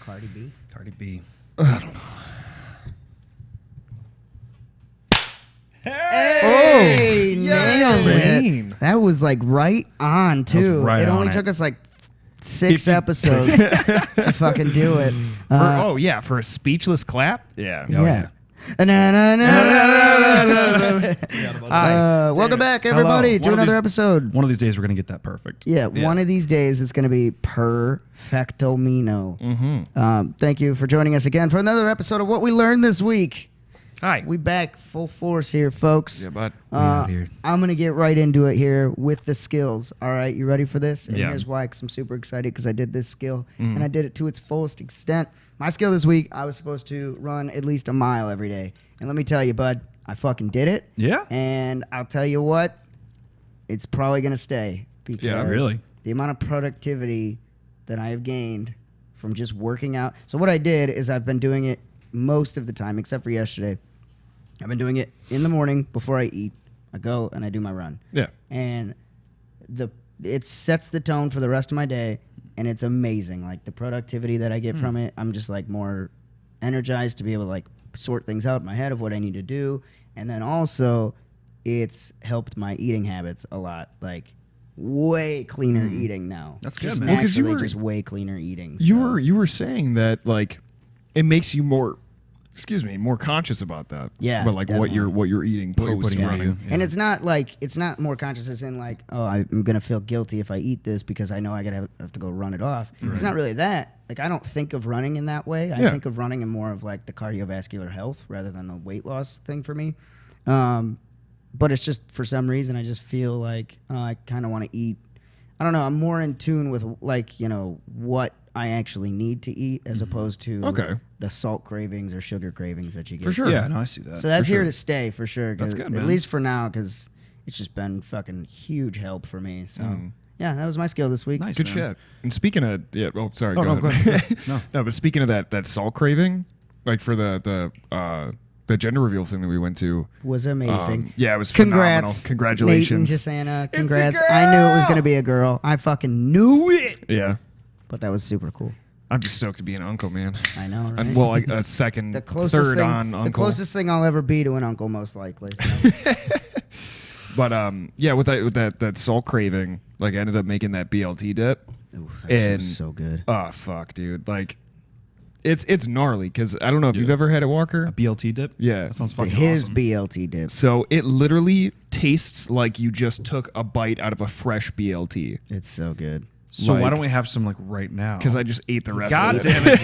Cardi B. Cardi B. I don't know. Hey, nailed Ghislaine. it. That was like right on too. right It only on took it. us like 6 episodes to fucking do it. For a speechless clap? Yeah. Yeah. Welcome back, everybody, to another episode. One of these days we're gonna get that perfect. Yeah, one of these days it's going to be perfectomino. Thank you for joining us again for another episode of What We Learned This Week. Hi. We back full force here, folks. Yeah, bud. Here. I'm going to get right into it here with the skills. All right, you ready for this? And Yeah. here's why, because I'm super excited because I did this skill and I did it to its fullest extent. My skill this week, I was supposed to run at least a mile every day. And let me tell you, bud, I fucking did it. Yeah? And I'll tell you what, it's probably going to stay because really? the amount of productivity that I have gained from just working out. So what I did is I've been doing it most of the time, except for yesterday. I've been doing it in the morning before I eat. I go and I do my run. Yeah. And it sets the tone for the rest of my day, and it's amazing. Like the productivity that I get from it, I'm just like more energized to be able to like sort things out in my head of what I need to do. And then also it's helped my eating habits a lot. Like way cleaner eating now. That's good, just man. Well, 'cause you naturally were- just way cleaner eating. You were saying that like it makes you more conscious about that. Yeah, But like what you're eating What you're post putting in running. you. And it's not more conscious as in like, oh, I'm gonna feel guilty if I eat this because I know I gotta have to go run it off. It's not really that. Like I don't think of running in that way. I think of running in more of like the cardiovascular health rather than the weight loss thing for me. But it's just for some reason I just feel like I kind of want to eat. I don't know. I'm more in tune with like what I actually need to eat as opposed to the salt cravings or sugar cravings that you get. For sure. Yeah, no, I see that. So that's For here sure. to stay for sure. That's good, At man. least for now, because it's just been fucking huge help for me. So yeah, that was my skill this week. Nice. Good man. shit. And speaking of sorry, Oh, go no, ahead. go ahead. No. No, but speaking of that salt craving, like for the gender reveal thing that we went to, Was amazing. yeah, it was Congrats, phenomenal. Congratulations. Nate and Josanna. Congrats. I knew it was gonna be a girl. I fucking knew it. Yeah. But that was super cool. I'm just stoked to be an uncle, man. I know, right? And, well, like a second, the closest third thing, on uncle. the closest thing I'll ever be to an uncle, most likely. So. But yeah, with that salt craving, like I ended up making that BLT dip. Ooh, that shit was so good. Oh fuck, dude! Like, it's gnarly because I don't know if you've ever had a Walker. A BLT dip? Yeah. That sounds fucking His awesome. BLT dip. So it literally tastes like you just took a bite out of a fresh BLT. It's so good. So why like- don't we have some like right now? Because I just ate the rest God of it. damn it.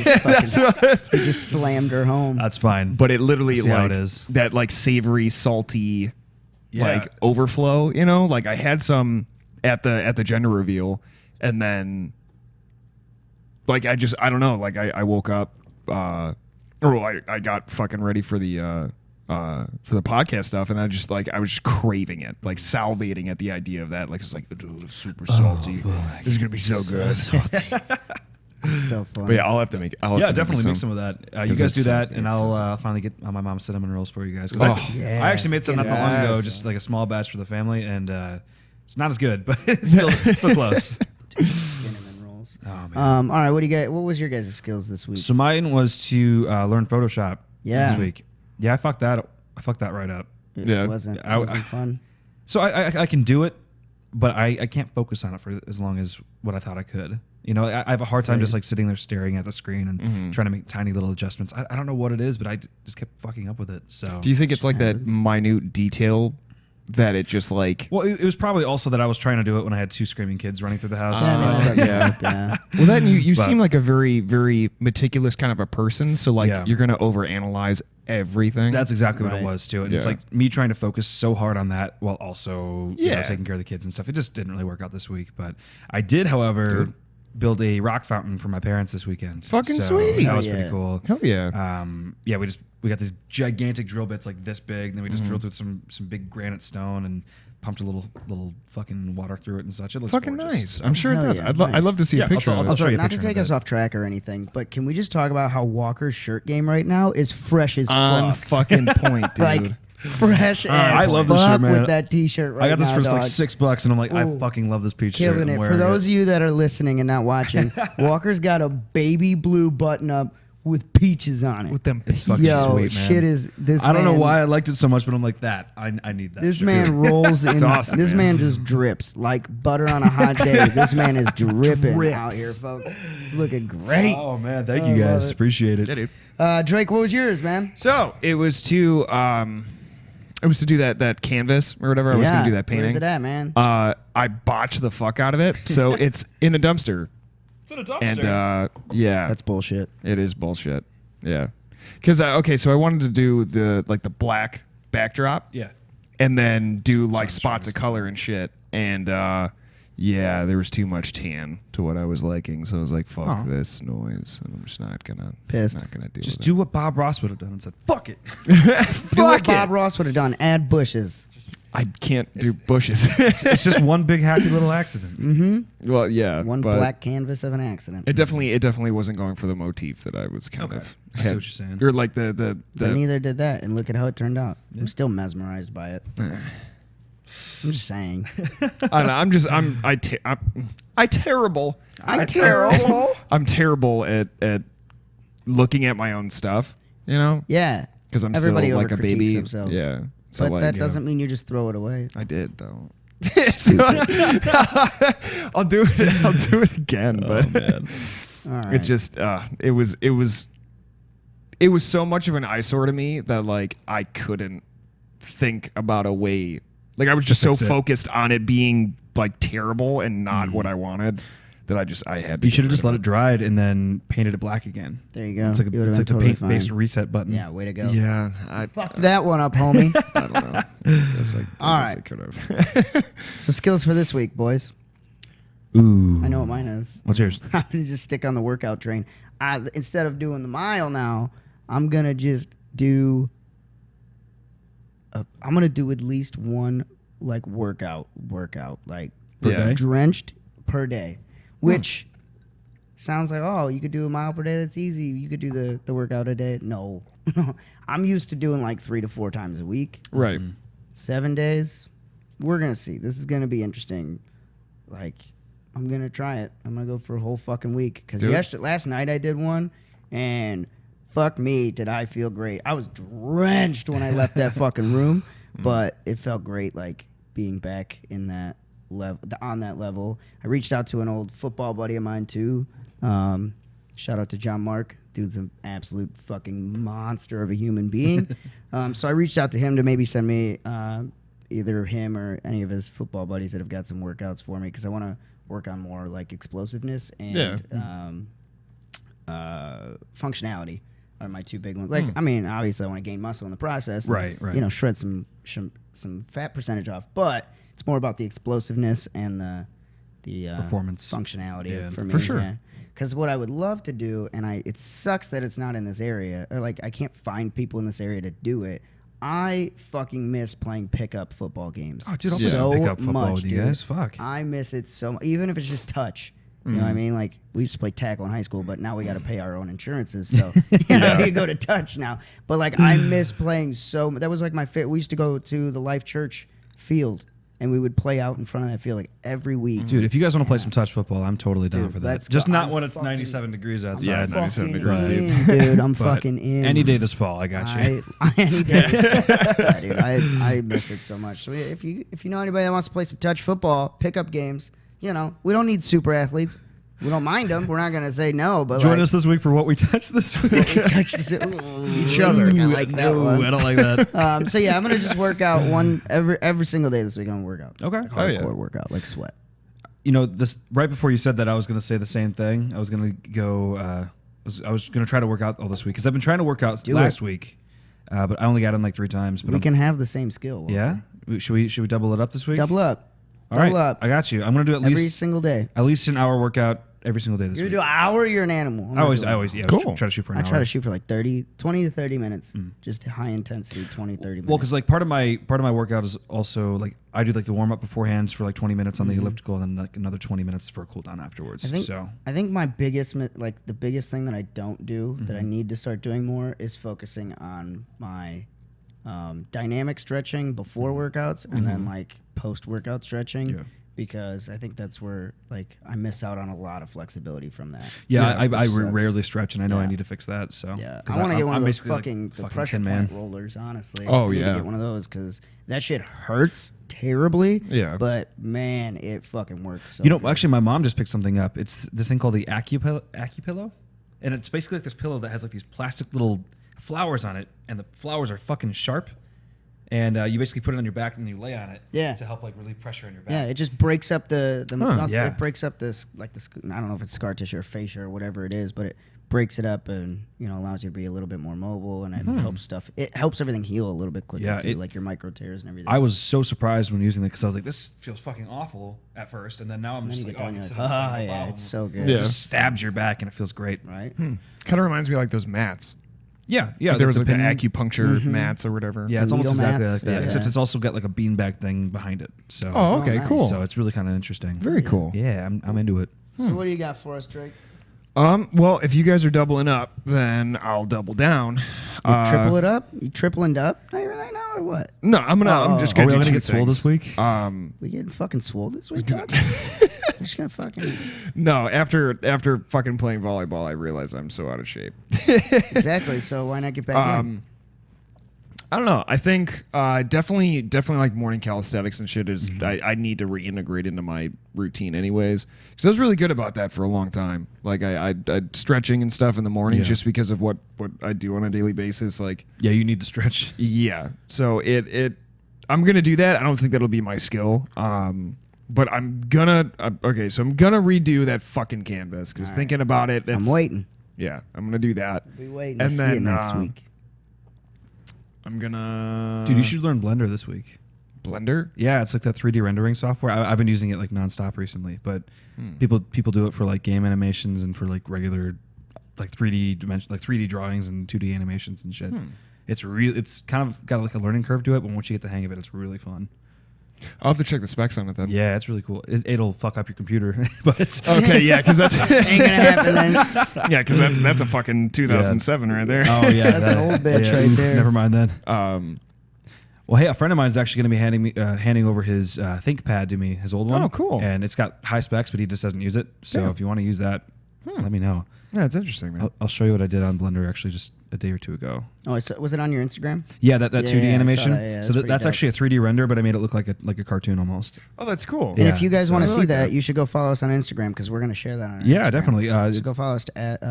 He just slammed her home. That's fine. But it literally See how like it is. that like savory, salty, Yeah. like overflow. You know, like I had some at the gender reveal, and then like I don't know. Like I woke up, I got fucking ready for the podcast stuff, and I was just craving it, like salivating at the idea of that. Like it's like, dude, it's super salty. This is gonna be so good. It's so fun. But yeah, I'll have to make. Yeah, definitely make some of that. You 'Cause guys do it's- that, and I'll finally get my mom's cinnamon rolls for you guys. 'Cause Oh, I actually made some not that long ago, yes. just like a small batch for the family, and it's not as good, but it's still close. Cinnamon rolls. Oh, man. All right, what was your guys' skills this week? So mine was to learn Photoshop Yeah. this week. Yeah, I fucked that right up. It Yeah. wasn't fun. So I can do it, but I can't focus on it for as long as what I thought I could. You know, I have a hard time just like sitting there staring at the screen and trying to make tiny little adjustments. I don't know what it is, but I just kept fucking up with it. So Do you think it's like that minute detail that it just like? Well, it was probably also that I was trying to do it when I had 2 screaming kids running through the house. Yeah, I mean, that doesn't yeah. help, yeah. Well, then you But- seem like a very, very meticulous kind of a person. So like Yeah. you're gonna overanalyze everything. That's exactly what Right. it was too. And Yeah. it's like me trying to focus so hard on that while also Yeah. taking care of the kids and stuff. It just didn't really work out this week. But I did, however, build a rock fountain for my parents this weekend. Fucking So sweet. That was Oh, pretty yeah. cool. Hell yeah. Yeah, we got these gigantic drill bits like this big, and then we just drilled through some big granite stone and pumped a little fucking water through it and such. It looks Fucking gorgeous. nice. I'm sure it Hell does. yeah, I'd nice. love to see Yeah, a picture I'll of it. show you a Not to picture take of us it. off track or anything, but can we just talk about how Walker's shirt game right now is fresh as On fuck? fucking point, dude. Like Fresh as I love this shirt, fuck man. with that t-shirt right now, I got this for dog. like $6, and I'm like, Ooh. I fucking love this peach shirt. Killing I'm it. wearing For those of you that are listening and not watching, Walker's got a baby blue button up with peaches on it. With them It's fucking Yo, sweet, man. shit is this. I don't know man- why I liked it so much, but I'm like that. I need that. This shit. man rolls in. awesome, this man. man just drips like butter on a hot day. This man is dripping Drips. out here, folks. It's looking great. Oh man, thank I you love guys. it. Appreciate it. Yeah, dude. Drake, what was yours, man? So it was to do that canvas or whatever. I was gonna do that painting. Where's it at, man? I botched the fuck out of it, so it's in a dumpster. It's in a dumpster. And yeah, That's bullshit. it is bullshit. Yeah, because so I wanted to do the black backdrop. yeah. And then do like Sounds spots of nice. color and shit. And yeah, there was too much tan to what I was liking, so I was like, "Fuck this noise," and I'm just not gonna Pissed. deal Just with do what Bob Ross would have done and said, "Fuck it." Do what Fuck Bob it. Ross would have done. Add bushes. I can't do bushes. It's just one big happy little accident. Well, yeah, One but black canvas of an accident. It definitely wasn't going for the motif that I was kind Okay. of. I see what you're saying. Or like the But neither did that, and look at how it turned out. I'm still mesmerized by it. I'm just saying. I don't know, I'm terrible. I'm terrible at looking at my own stuff. You know, Yeah. because I'm Everybody still like a overcritiques baby. themselves. Yeah. So But like, that doesn't mean you just throw it away. I did though. I'll do it again, but All right. it just it was so much of an eyesore to me that like I couldn't think about a way. Like I was just so fix it. focused on it being like terrible and not what I wanted that I had to You should have get just rid let of it dried and then painted it black again. There you go. It's like, You would've it's been like the totally paint-based fine. reset button. Yeah, way to go. Yeah, I Fuck that one up, homie. don't know. I guess All I right. could have. So skills for this week, boys. Ooh. I know what mine is. What's yours? I'm gonna just stick on the workout train. Instead of doing the mile now, I'm gonna just do. I'm gonna do at least one like workout like Per Yeah. day? drenched per day, which sounds like, oh, you could do a mile per day. That's easy. You could do the workout a day. No, I'm used to doing like 3 to 4 times a week. Right. 7 days. We're gonna see. This is gonna be interesting. Like, I'm gonna try it. I'm gonna go for a whole fucking week. Because Do it. last night I did one, and fuck me, did I feel great. I was drenched when I left that fucking room, but it felt great, like being back in that level, on that level. I reached out to an old football buddy of mine too. Shout out to John Mark. Dude's an absolute fucking monster of a human being. So I reached out to him to maybe send me either him or any of his football buddies that have got some workouts for me, because I want to work on more like explosiveness and functionality are my two big ones. Like, I mean, obviously I want to gain muscle in the process, and, Right, right. you know, shred some fat percentage off, but it's more about the explosiveness and the Performance. functionality Yeah, for me. for sure. Yeah. Because what I would love to do, and it sucks that it's not in this area, or like I can't find people in this area to do it. I fucking miss playing pickup football games. Oh, dude, I'll play so some pickup football much, with you dude. guys. Fuck. I miss it so much, even if it's just touch. You know what I mean? Like, we used to play tackle in high school, but now we got to pay our own insurances, so you know, you go to touch now. But like, I miss playing so much. That was like my favorite. We used to go to the Life Church field, and we would play out in front of that field like every week. Dude, if you guys want to play some touch football, I'm totally down Dude, for let's that. Just go. not I'm when it's fucking- 97 degrees outside. Yeah, I'm 97 fucking degrees, in, dude. I'm But fucking in. Any day this fall, I got you. Any day. Yeah, dude, I miss it so much. So if you know anybody that wants to play some touch football, pickup games, you know, we don't need super athletes. We don't mind them. We're not gonna say no, but Join like, us this week for what we touched this week. we touch this, each other. I like that No, one. I don't like that. So yeah, I'm gonna just work out every single day this week. I'm gonna work out. Okay. Hardcore workout, like sweat. You know, this right before you said that, I was going to say the same thing. I was going to go. I was going to try to work out all this week because I've been trying to work out last week, but I only got in like 3 times. But We can have the same skill. Yeah. Should we double it up this week? Double up. All right. Double up. I got you. I'm going to do Every single day. at least an hour workout every single day this You week. do an hour. You're an animal. I always Cool. try to shoot for an I hour. try to shoot for like 20 to 30 minutes, just high intensity, 20, 30 minutes. Well, because like part of my workout is also like I do like the warm up beforehand for like 20 minutes on the elliptical, and then like another 20 minutes for a cool down afterwards. I think my biggest the biggest thing that I don't do that I need to start doing more is focusing on my dynamic stretching before workouts and then like post-workout stretching. Yeah. Because I think that's where like I miss out on a lot of flexibility from that. Yeah, I which sucks. rarely stretch, and I know I Yeah. need to fix that. So Yeah, 'cause I want to get one I'm of those basically, like, fucking the fucking pressure Tin point Man. rollers. Honestly, Oh, I need yeah. to get one of those because that shit hurts terribly. Yeah. but man, it fucking works. So You know, good. actually, my mom just picked something up. It's this thing called the AccuPillow, and it's basically like this pillow that has like these plastic little flowers on it, and the flowers are fucking sharp. And you basically put it on your back and you lay on it Yeah. to help like relieve pressure in your back. Yeah, it just breaks up the muscle. Yeah. It breaks up this like this. I don't know if it's scar tissue or fascia or whatever it is, but it breaks it up and allows you to be a little bit more mobile and it helps stuff. It helps everything heal a little bit quicker Yeah, too, it- like your micro tears and everything. I was so surprised when using it because I was like, this feels fucking awful at first, and then now I'm And then just you like, get oh, done, this you're is like, no oh yeah, problem. it's so good. Yeah. It just stabs your back and it feels great. Right. Kind of reminds me of like those mats. Yeah, yeah. There was the like an pin- acupuncture mats or whatever. Yeah, it's almost needle exactly mats. like that, Yeah. except it's also got like a beanbag thing behind it. So, Oh, okay, nice. cool. so it's really kind of interesting. Very cool. Yeah, I'm into it. So what do you got for us, Drake? Well, if you guys are doubling up, then I'll double down. You triple it up? You tripling up? Not even right now or what? No, I'm just Are gonna we do all gonna two get swole things. this week? We getting fucking swole this week, dog? We're just gonna fucking No, after fucking playing volleyball, I realized I'm so out of shape. exactly. So why not get back in? I don't know. I think definitely like morning calisthenics and shit is I need to reintegrate into my routine anyways. Because I was really good about that for a long time. Like I stretching and stuff in the morning Yeah. just because of what I do on a daily basis. Like Yeah, you need to stretch. yeah, so I'm gonna do that. I don't think that'll be my skill. But I'm gonna okay. So I'm gonna redo that fucking canvas because thinking about it, I'm waiting. Yeah, I'm gonna do that. Be waiting And to see then, it next week. I'm gonna Dude, you should learn Blender this week. Blender. Yeah, it's like that 3D rendering software. I've been using it like nonstop recently, but people do it for like game animations and for like regular like 3D dimension, like 3D drawings and 2D animations and shit. It's kind of got like a learning curve to it, but once you get the hang of it, it's really fun. I'll have to check the specs on it then. Yeah, it's really cool. It'll fuck up your computer, but it's Okay, yeah, because that's Ain't gonna happen then. yeah, because that's a fucking 2007 right there. oh yeah, That's an old bitch right there. Never mind then. Um, Well, hey, a friend of mine is actually going to be handing over his ThinkPad to me, his old one. Oh, cool. And it's got high specs, but he just doesn't use it. So Yeah. if you want to use that, let me know. yeah, it's interesting, man. I'll show you what I did on Blender actually just a day or two ago. Oh, so was it on your Instagram? Yeah, that Yeah, 2D yeah, I saw animation. that. Yeah, that's so pretty that's dope. actually a 3D render, but I made it look like a cartoon almost. Oh, that's cool. And Yeah, if you guys so- want to I see like that, that. you should go follow us on Instagram because we're gonna share that on our Yeah, Instagram. definitely. So go follow us at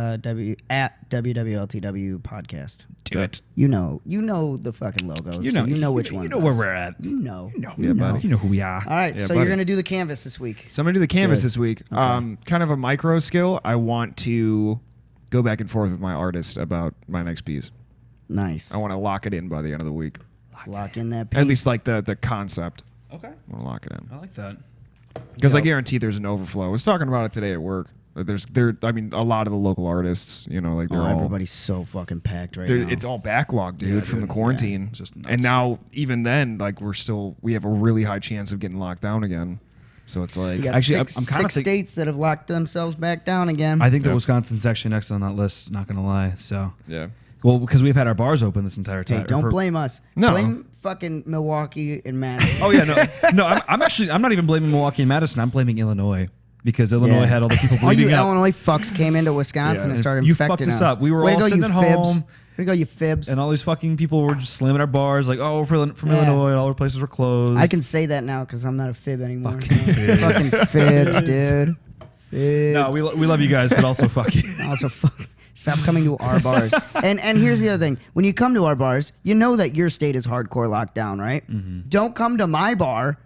WWLTW podcast. Do it. You know the fucking logo. You so know, you know which one. You know where we're at. You know. Yeah, buddy. You know who we are. All right, Yeah, so buddy. you're gonna do the canvas this week. So I'm gonna do the canvas Good. this week. Kind of a micro skill. I want to go back and forth with my artist about my next piece. Nice. I want to lock it in by the end of the week. Lock in that piece. At least like the concept. Okay. I want to lock it in I like that. because I guarantee there's an overflow. I was talking about it today at work. I mean, a lot of the local artists, like they're all. Everybody's so fucking packed right now. It's all backlog, dude, Yeah, from dude. the quarantine. It's just nuts. And now, even then, like we have a really high chance of getting locked down again. So it's like, You got Actually, six, I'm kinda six states that have locked themselves back down again. I think that Yep. Wisconsin's actually next on that list. Not gonna lie. So yeah. well, because we've had our bars open this entire time. Hey, don't blame us. No. Blame fucking Milwaukee and Madison. Oh yeah, no. I'm not even blaming Milwaukee and Madison. I'm blaming Illinois because Illinois Yeah. had all the people All you bleeding out. Illinois fucks came into Wisconsin Yeah. and started You infecting fucked us up. We were Way to all go, sitting you at fibs. home. Way to go, you fibs. And all these fucking people were just slamming our bars, like, oh, we're from Yeah. Illinois, and all our places were closed. I can say that now because I'm not a fib anymore. Fucking Fucking fibs, dude. Fibs. No, we love you guys, but also fuck you. Also, stop coming to our bars. And here's the other thing: when you come to our bars, you know that your state is hardcore locked down, right? Mm-hmm. Don't come to my bar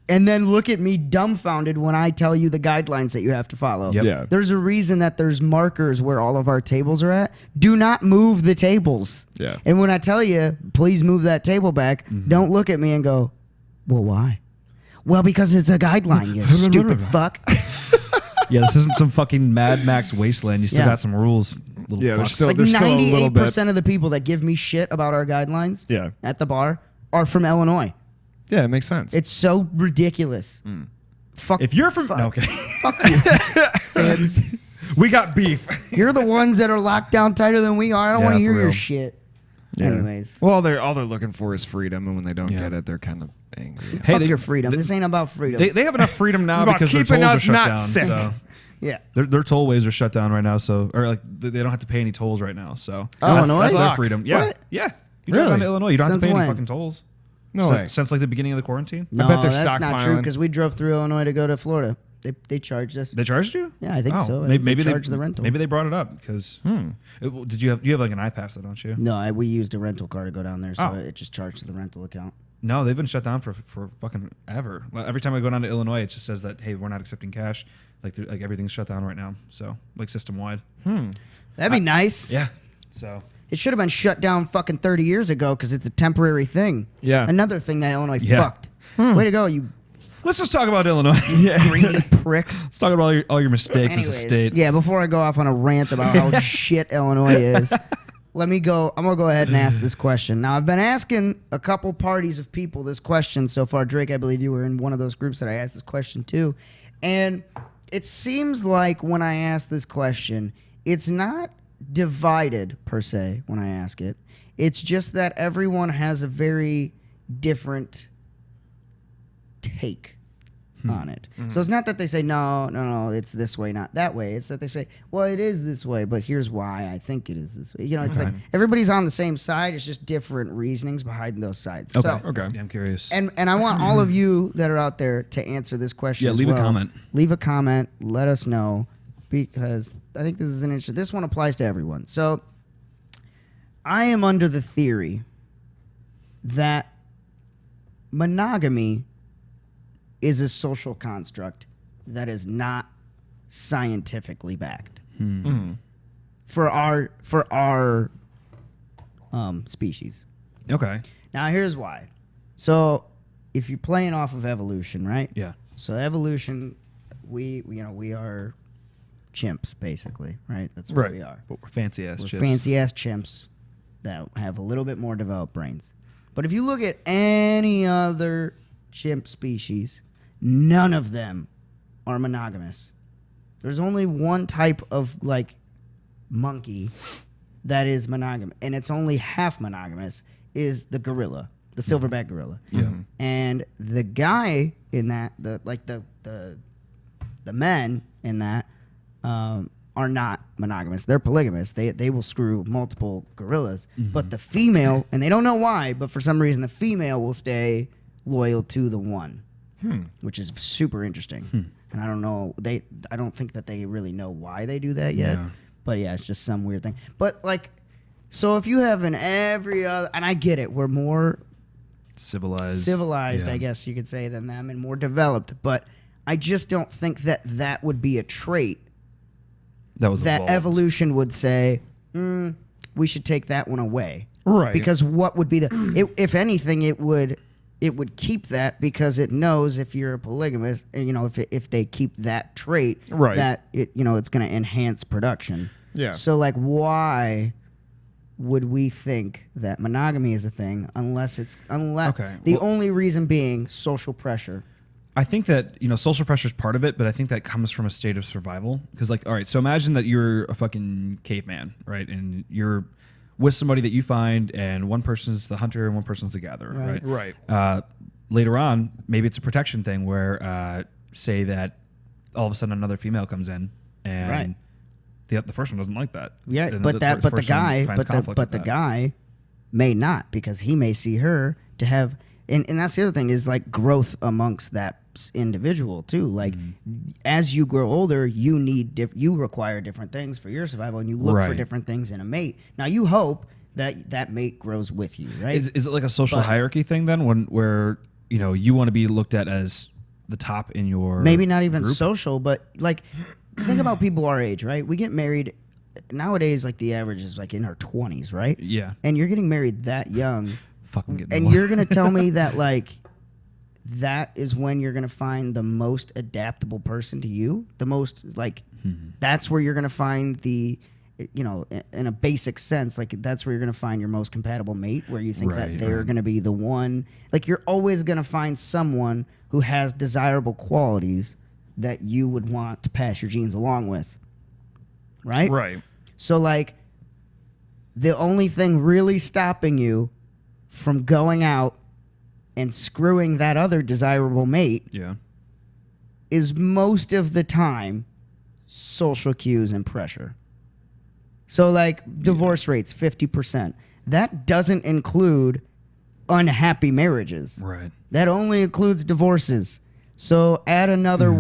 and then look at me dumbfounded when I tell you the guidelines that you have to follow. Yep. Yeah. There's a reason that there's markers where all of our tables are at. Do not move the tables. Yeah. And when I tell you, please move that table back, Mm-hmm. don't look at me and go, well, why? Well, because it's a guideline, you stupid fuck. Yeah, this isn't some fucking Mad Max wasteland. You still Yeah. got some rules. Little Yeah, there's fucks. still- Like there's a little 98% of the people that give me shit about our guidelines Yeah. at the bar are from Illinois. Yeah, it makes sense. It's so ridiculous. Fuck. If you're from, fuck, no, okay, fuck you, fibs. we got beef. You're the ones that are locked down tighter than we are. I don't Yeah, want to hear for your real. shit. Yeah. Anyways. Well, all they're looking for is freedom, and when they don't get it, they're kind of angry. Fuck your freedom. This ain't about freedom. They have enough freedom now about because their keeping tolls are us shut not down. sick. So yeah. their tollways are shut down right now. So or like they don't have to pay any tolls right now. So Illinois? that's their Fuck. freedom. Yeah, What? yeah. You drive down to Illinois, you don't have Since to pay when? any fucking tolls. No way. Since like the beginning of the quarantine. No, bet they're that's not true stockpiling. because we drove through Illinois to go to Florida. They charged us. They charged you? Yeah, I think so. Maybe they they charged the rental. Maybe they brought it up because did you have like an iPass though, don't you? No, we used a rental car to go down there, so Oh. it just charged the rental account. No, they've been shut down for fucking ever. Like, every time I go down to Illinois, it just says that hey, we're not accepting cash. Like everything's shut down right now. So like system wide. That'd be nice. Yeah. So It should have been shut down fucking 30 years ago because it's a temporary thing. Yeah. Another thing that Illinois Yeah. fucked. Way to go, you let's just talk about Illinois. greedy pricks. Let's talk about all your mistakes as a state. Yeah, before I go off on a rant about how shit Illinois is, I'm going to go ahead and ask this question. Now, I've been asking a couple parties of people this question so far. Drake, I believe you were in one of those groups that I asked this question to. And it seems like when I ask this question, it's not divided per se when I ask it. It's just that everyone has a very different take on it. So it's not that they say, no, it's this way, not that way. It's that they say, well, it is this way, but here's why I think it is this way. You know, it's like everybody's on the same side. It's just different reasonings behind those sides. Okay. So, Okay. Yeah, I'm curious. and I want all of you that are out there to answer this question. Yeah, as leave a well. comment. Leave a comment. Let us know because I think this is an interesting. This one applies to everyone. So I am under the theory that monogamy is a social construct that is not scientifically backed for our species. Okay. Now here's why. So if you're playing off of evolution, right? Yeah. So evolution, we are chimps basically, right? That's what Right. we are. But we're fancy ass We're chips. fancy ass chimps that have a little bit more developed brains. But if you look at any other chimp species, none of them are monogamous. There's only one type of like monkey that is monogamous, and it's only half monogamous, is the gorilla, the silverback gorilla. Yeah. And the guy in that, the men in that are not monogamous. They're polygamous. They will screw multiple gorillas. But the female, and they don't know why, but for some reason the female will stay loyal to the one, which is super interesting. And I don't know, I don't think that they really know why they do that yet. Yeah. But yeah, it's just some weird thing. But like, so if you have an every other, and I get it, we're more civilized, Yeah. I guess you could say, than them, and more developed. But I just don't think that that would be a trait That was that evolved. evolution would say, we should take that one away. Right. Because what would be if anything, it would keep that because it knows if you're a polygamist, you know, if they keep that trait, Right. that it's going to enhance production. Yeah. So like, why would we think that monogamy is a thing unless Okay, the well- only reason being social pressure? I think that, social pressure is part of it, but I think that comes from a state of survival. Because, like, all right, so imagine that you're a fucking caveman, right? And you're with somebody that you find, and one person's the hunter and one person's the gatherer, right? Right. Later on, maybe it's a protection thing where, say that all of a sudden another female comes in, and Right. the first one doesn't like that. Yeah, And but the the first one guy, finds conflict with that. guy may not, because he may see her to have, and that's the other thing is like growth amongst that individual too. Like as you grow older, you require different things for your survival, and you look for Right. different things in a mate. Now you hope that mate grows with you, right? Is it like a social hierarchy thing then, where you want to be looked at as the top in your Maybe not even group? social, but like think about people our age, right? We get married nowadays. Like the average is like in our 20s, right? Yeah. And you're getting married that young. Fucking getting And more. you're gonna tell me that like that is when you're gonna find the most adaptable person to you, the most like that's where you're gonna find the in a basic sense, like that's where you're gonna find your most compatible mate, where you think that Right, they're right. gonna be the one. Like you're always gonna find someone who has desirable qualities that you would want to pass your genes along with, right? Right. So like the only thing really stopping you from going out and screwing that other desirable mate is most of the time social cues and pressure. So like divorce rates, 50%. That doesn't include unhappy marriages. Right. That only includes divorces. So add another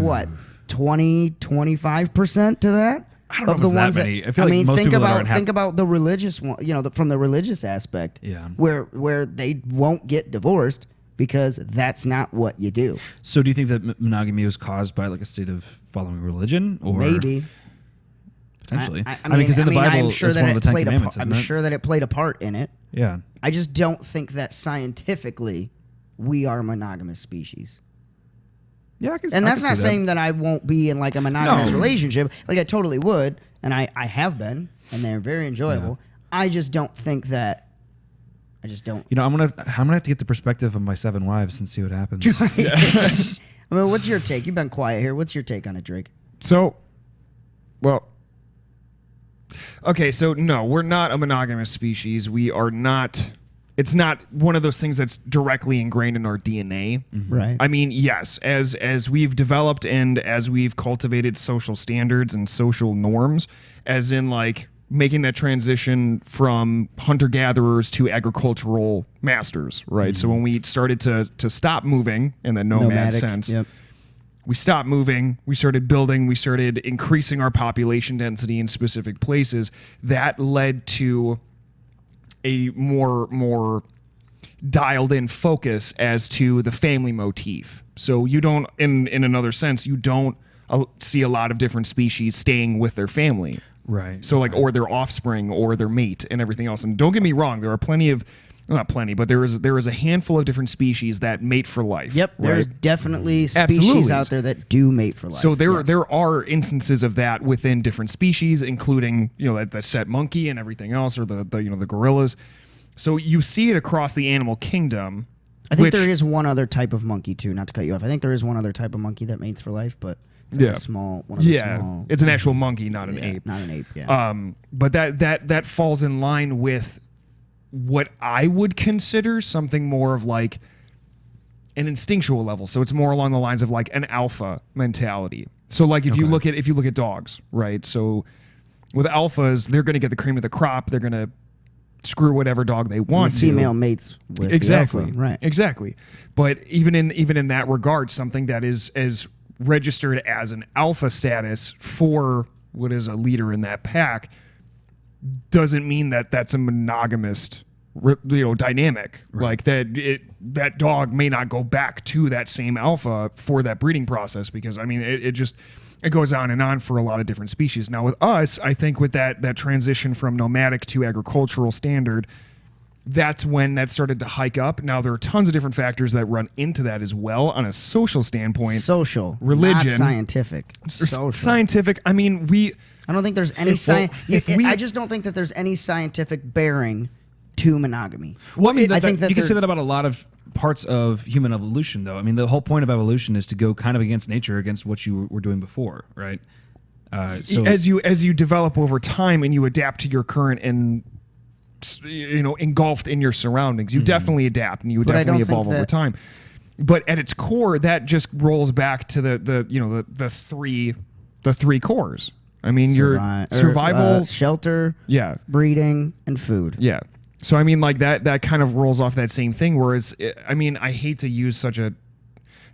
20, 25% to that. I don't know if it's that many. I feel like most people that aren't think about the religious one, from the religious aspect. Yeah. Where they won't get divorced because that's not what you do. So do you think that monogamy was caused by like a state of following religion, or maybe? Potentially. I mean, because in the Bible, I'm sure it's that one of the Ten played Commandments, I'm isn't it? sure that it played a part in it. Yeah. I just don't think that scientifically we are a monogamous species. Yeah, And that's not saying that I won't be in like a monogamous relationship. Like I totally would, and I have been, and they're very enjoyable. I just don't think that. I just don't. I'm gonna have to get the perspective of my 7 wives and see what happens. I mean, what's your take? You've been quiet here. What's your take on it, Drake? So, well, okay, so no, we're not a monogamous species. We are not. It's not one of those things that's directly ingrained in our DNA. Right. I mean, yes, as we've developed and as we've cultivated social standards and social norms, as in like making that transition from hunter-gatherers to agricultural masters, right? So when we started to stop moving in the nomad sense, we stopped moving, we started building, we started increasing our population density in specific places. That led to a more dialed in focus as to the family motif. So you don't, in another sense, you don't see a lot of different species staying with their family. Right. So like, or their offspring or their mate and everything else. And don't get me wrong, there are plenty of, not plenty, but there is a handful of different species that mate for life. Yep. Right? There's definitely species out there that do mate for life. So there are instances of that within different species, including the set monkey and everything else, or the gorillas. So you see it across the animal kingdom. I think there is one other type of monkey too. Not to cut you off. I think there is one other type of monkey that mates for life, but it's like a small one. Of the small, it's an actual monkey, not an ape. Not an ape. Yeah. But that falls in line with what I would consider something more of like an instinctual level. So it's more along the lines of like an alpha mentality. So like if you look at dogs, right? So with alphas, they're going to get the cream of the crop. They're going to screw whatever dog they want the female mates with exactly the alpha, right? Exactly. But even in that regard, something that is registered as an alpha status for what is a leader in that pack doesn't mean that that's a monogamous dynamic. Right. Like that dog may not go back to that same alpha for that breeding process, because I mean it goes on and on for a lot of different species. Now with us, I think with that transition from nomadic to agricultural standard, that's when that started to hike up. Now there are tons of different factors that run into that as well on a social standpoint. Social, religion, not scientific. Social. Scientific. I mean, I don't think there's any I just don't think that there's any scientific bearing to monogamy. Well, I mean, I think that you can say that about a lot of parts of human evolution, though. I mean, the whole point of evolution is to go kind of against nature, against what you were doing before, right? So as you develop over time and you adapt to your current and engulfed in your surroundings, you definitely adapt and you definitely evolve over time. But at its core, that just rolls back to the three cores. I mean, your survival, shelter, breeding, and food. Yeah. So I mean, like that kind of rolls off that same thing. Whereas, I mean, I hate to use such a.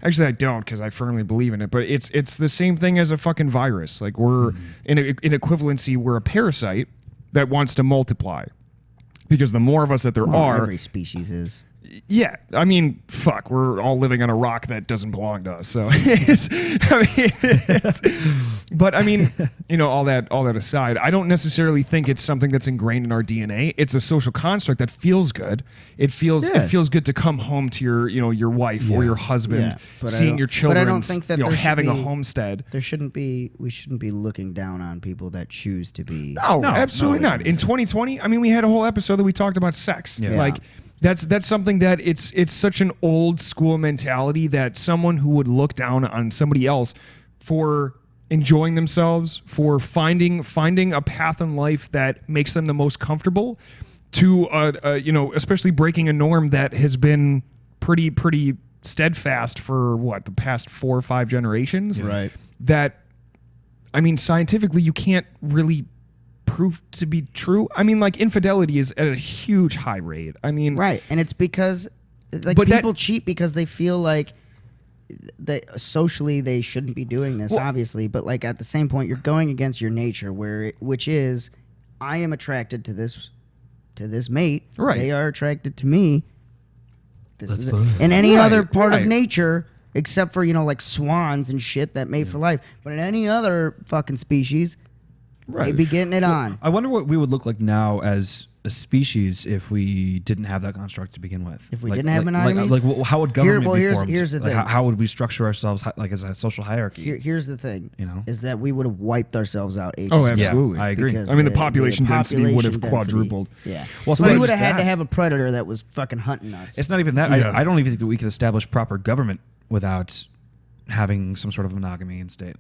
Actually, I don't, because I firmly believe in it. But it's the same thing as a fucking virus. Like we're in equivalency, we're a parasite that wants to multiply, because the more of us that there are, every species is. Yeah, I mean, fuck, we're all living on a rock that doesn't belong to us. So, but I mean, all that aside, I don't necessarily think it's something that's ingrained in our DNA. It's a social construct that feels good. It feels good to come home to your wife or your husband, seeing your children. But I don't think that having a homestead. We shouldn't be looking down on people that choose to be. No, absolutely not. In 2020, I mean, we had a whole episode that we talked about sex. Yeah. Like. That's something that it's such an old school mentality that someone who would look down on somebody else for enjoying themselves, for finding a path in life that makes them the most comfortable, to especially breaking a norm that has been pretty steadfast for the past 4 or 5 generations. Right. That, I mean, scientifically you can't really prove to be true. I mean, like, infidelity is at a huge high rate. I mean, right, and it's because people cheat because they feel like socially they shouldn't be doing this, obviously, but like at the same point you're going against your nature, which is, I am attracted to this mate, right? They are attracted to me. In any other part of nature, except for like swans and shit that mate for life, but in any other fucking species, they'd be getting it on. I wonder what we would look like now as a species if we didn't have that construct to begin with. If we didn't have monogamy? How would government be formed? Here's the thing. How would we structure ourselves as a social hierarchy? Here's the thing. Is that we would have wiped ourselves out ages ago. Absolutely. Yeah, I agree. I mean, the population density would have quadrupled. Yeah. Well, so we would have had to have a predator that was fucking hunting us. It's not even that. Yeah. I don't even think that we could establish proper government without having some sort of monogamy in state.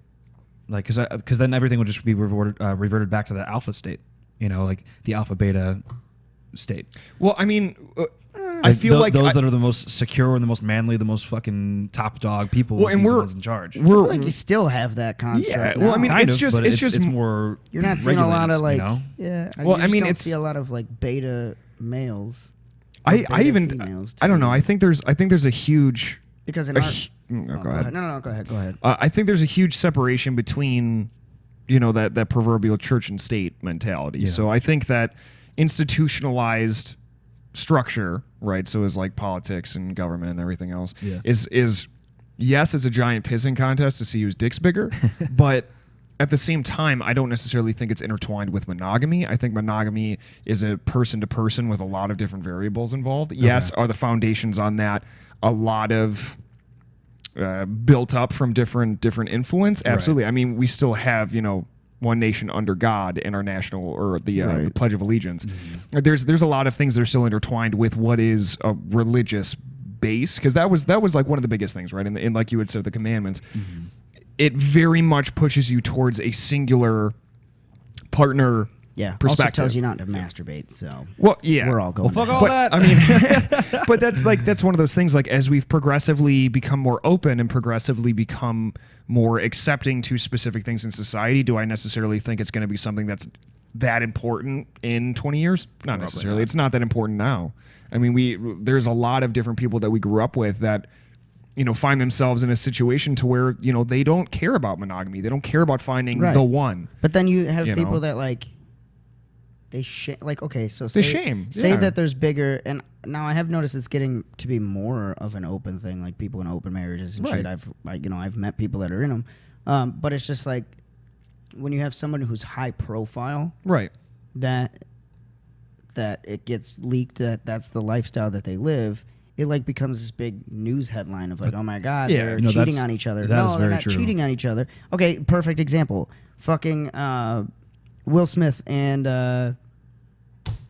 Like, because then everything would just be reverted back to the alpha state. Like the alpha beta state. Well, I mean, I feel like those that are the most secure and the most manly, the most fucking top dog people. Well, and we're the ones in charge. I feel like you still have that construct. Yeah. Well, I mean, it's just more. You're not seeing a lot of like. Yeah. Well, I mean, don't see a lot of like beta males. I don't know. I think there's a huge. Because in go ahead. No, go ahead. I think there's a huge separation between, that proverbial church and state mentality. Yeah. So I think that institutionalized structure, right? So is like politics and government and everything else is yes, it's a giant pissing contest to see whose dick's bigger, but at the same time, I don't necessarily think it's intertwined with monogamy. I think monogamy is a person to person with a lot of different variables involved. Okay. Yes, are the foundations on that a lot of built up from different influence? Absolutely. Right. I mean, we still have, one nation under God in our national or the Pledge of Allegiance. Mm-hmm. There's a lot of things that are still intertwined with what is a religious base, because that was like one of the biggest things, right? And like you had said, the commandments, it very much pushes you towards a singular partner. Yeah, also tells you not to masturbate. So we're all going. Well, fuck all that. I mean, but that's one of those things. Like, as we've progressively become more open and progressively become more accepting to specific things in society, do I necessarily think it's going to be something that's that important in 20 years? Not necessarily. Not. It's not that important now. I mean, there's a lot of different people that we grew up with that, find themselves in a situation to where, they don't care about monogamy. They don't care about finding the one. But then you have people that like. Say that there's bigger, and now I have noticed it's getting to be more of an open thing, like people in open marriages and shit. I've met people that are in them, but it's just like when you have someone who's high profile, right? That it gets leaked that's the lifestyle that they live. It like becomes this big news headline of like, oh my god, they're cheating on each other. No, they're not cheating on each other. Okay, perfect example. Fucking Will Smith and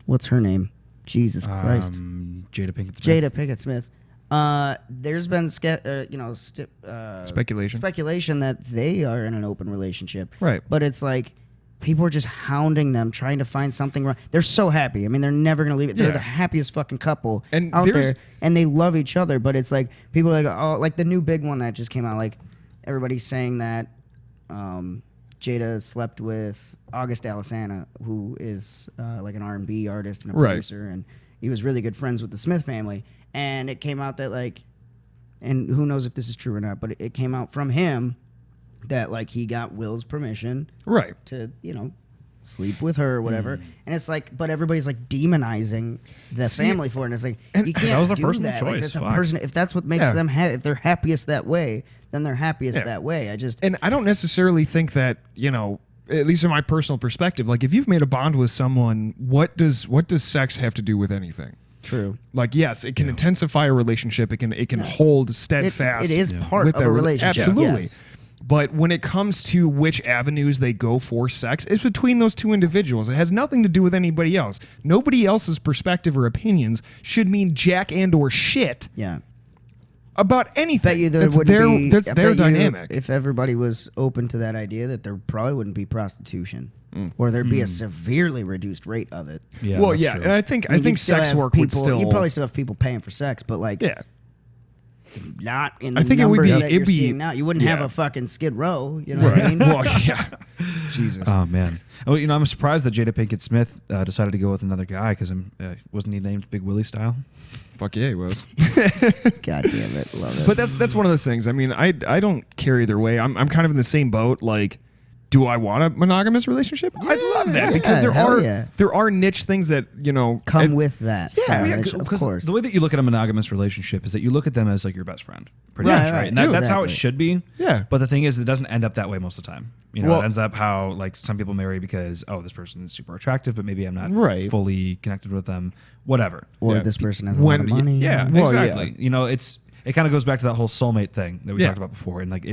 what's her name? Jesus Christ. Jada Pinkett Smith. There's been speculation that they are in an open relationship. Right. But it's like people are just hounding them, trying to find something wrong. They're so happy. I mean, they're never going to leave it. They're the happiest fucking couple out there, and they love each other. But it's like people are like, oh, like the new big one that just came out. Like everybody's saying that Jada slept with August Alsina, who is like an R&B artist and a producer, and he was really good friends with the Smith family. And it came out that like, and who knows if this is true or not, but it came out from him that like he got Will's permission, right, to sleep with her or whatever. And it's like, but everybody's like demonizing the family for it. And it's like, you can't do that. Like, it's a person. If that's what makes them if they're happiest that way, then they're happiest that way. And I don't necessarily think that, at least in my personal perspective, like if you've made a bond with someone, what does sex have to do with anything? True. Like, yes, it can intensify a relationship. It can hold steadfast. It is part of a relationship. Absolutely. Yes. But when it comes to which avenues they go for sex, it's between those two individuals. It has nothing to do with anybody else. Nobody else's perspective or opinions should mean jack and or shit. Yeah. about anything. Bet you there that's wouldn't their, be. that's I their bet you dynamic. if everybody was open to that idea, that there probably wouldn't be prostitution, or there'd be a severely reduced rate of it. Yeah, well, that's yeah, true. and I think You'd still sex have work people, would still. You probably still have people paying for sex, but like yeah. not in the I think it would numbers be- that it'd you're be- seeing now. You wouldn't have yeah. a fucking Skid Row. You know what I mean? Well, yeah. Jesus. Oh man. Oh, I'm surprised that Jada Pinkett Smith decided to go with another guy because wasn't he named Big Willie style? Fuck yeah, he was. God damn it, love it. But that's one of those things. I mean, I don't care either way. I'm kind of in the same boat. Like, do I want a monogamous relationship? I'd love that because there are niche things that come with that. Yeah, style, of course. The way that you look at a monogamous relationship is that you look at them as like your best friend, pretty Right, much, right. right? And that's how it Exactly. should be. Yeah. But the thing is, it doesn't end up that way most of the time. Well- It ends up how like some people marry because this person is super attractive, but maybe I'm not Right. fully connected with them. Whatever. Or Yeah. this person has a lot of money. Yeah, Well, exactly. It kind of goes back to that whole soulmate thing that we Yeah. talked about before, and like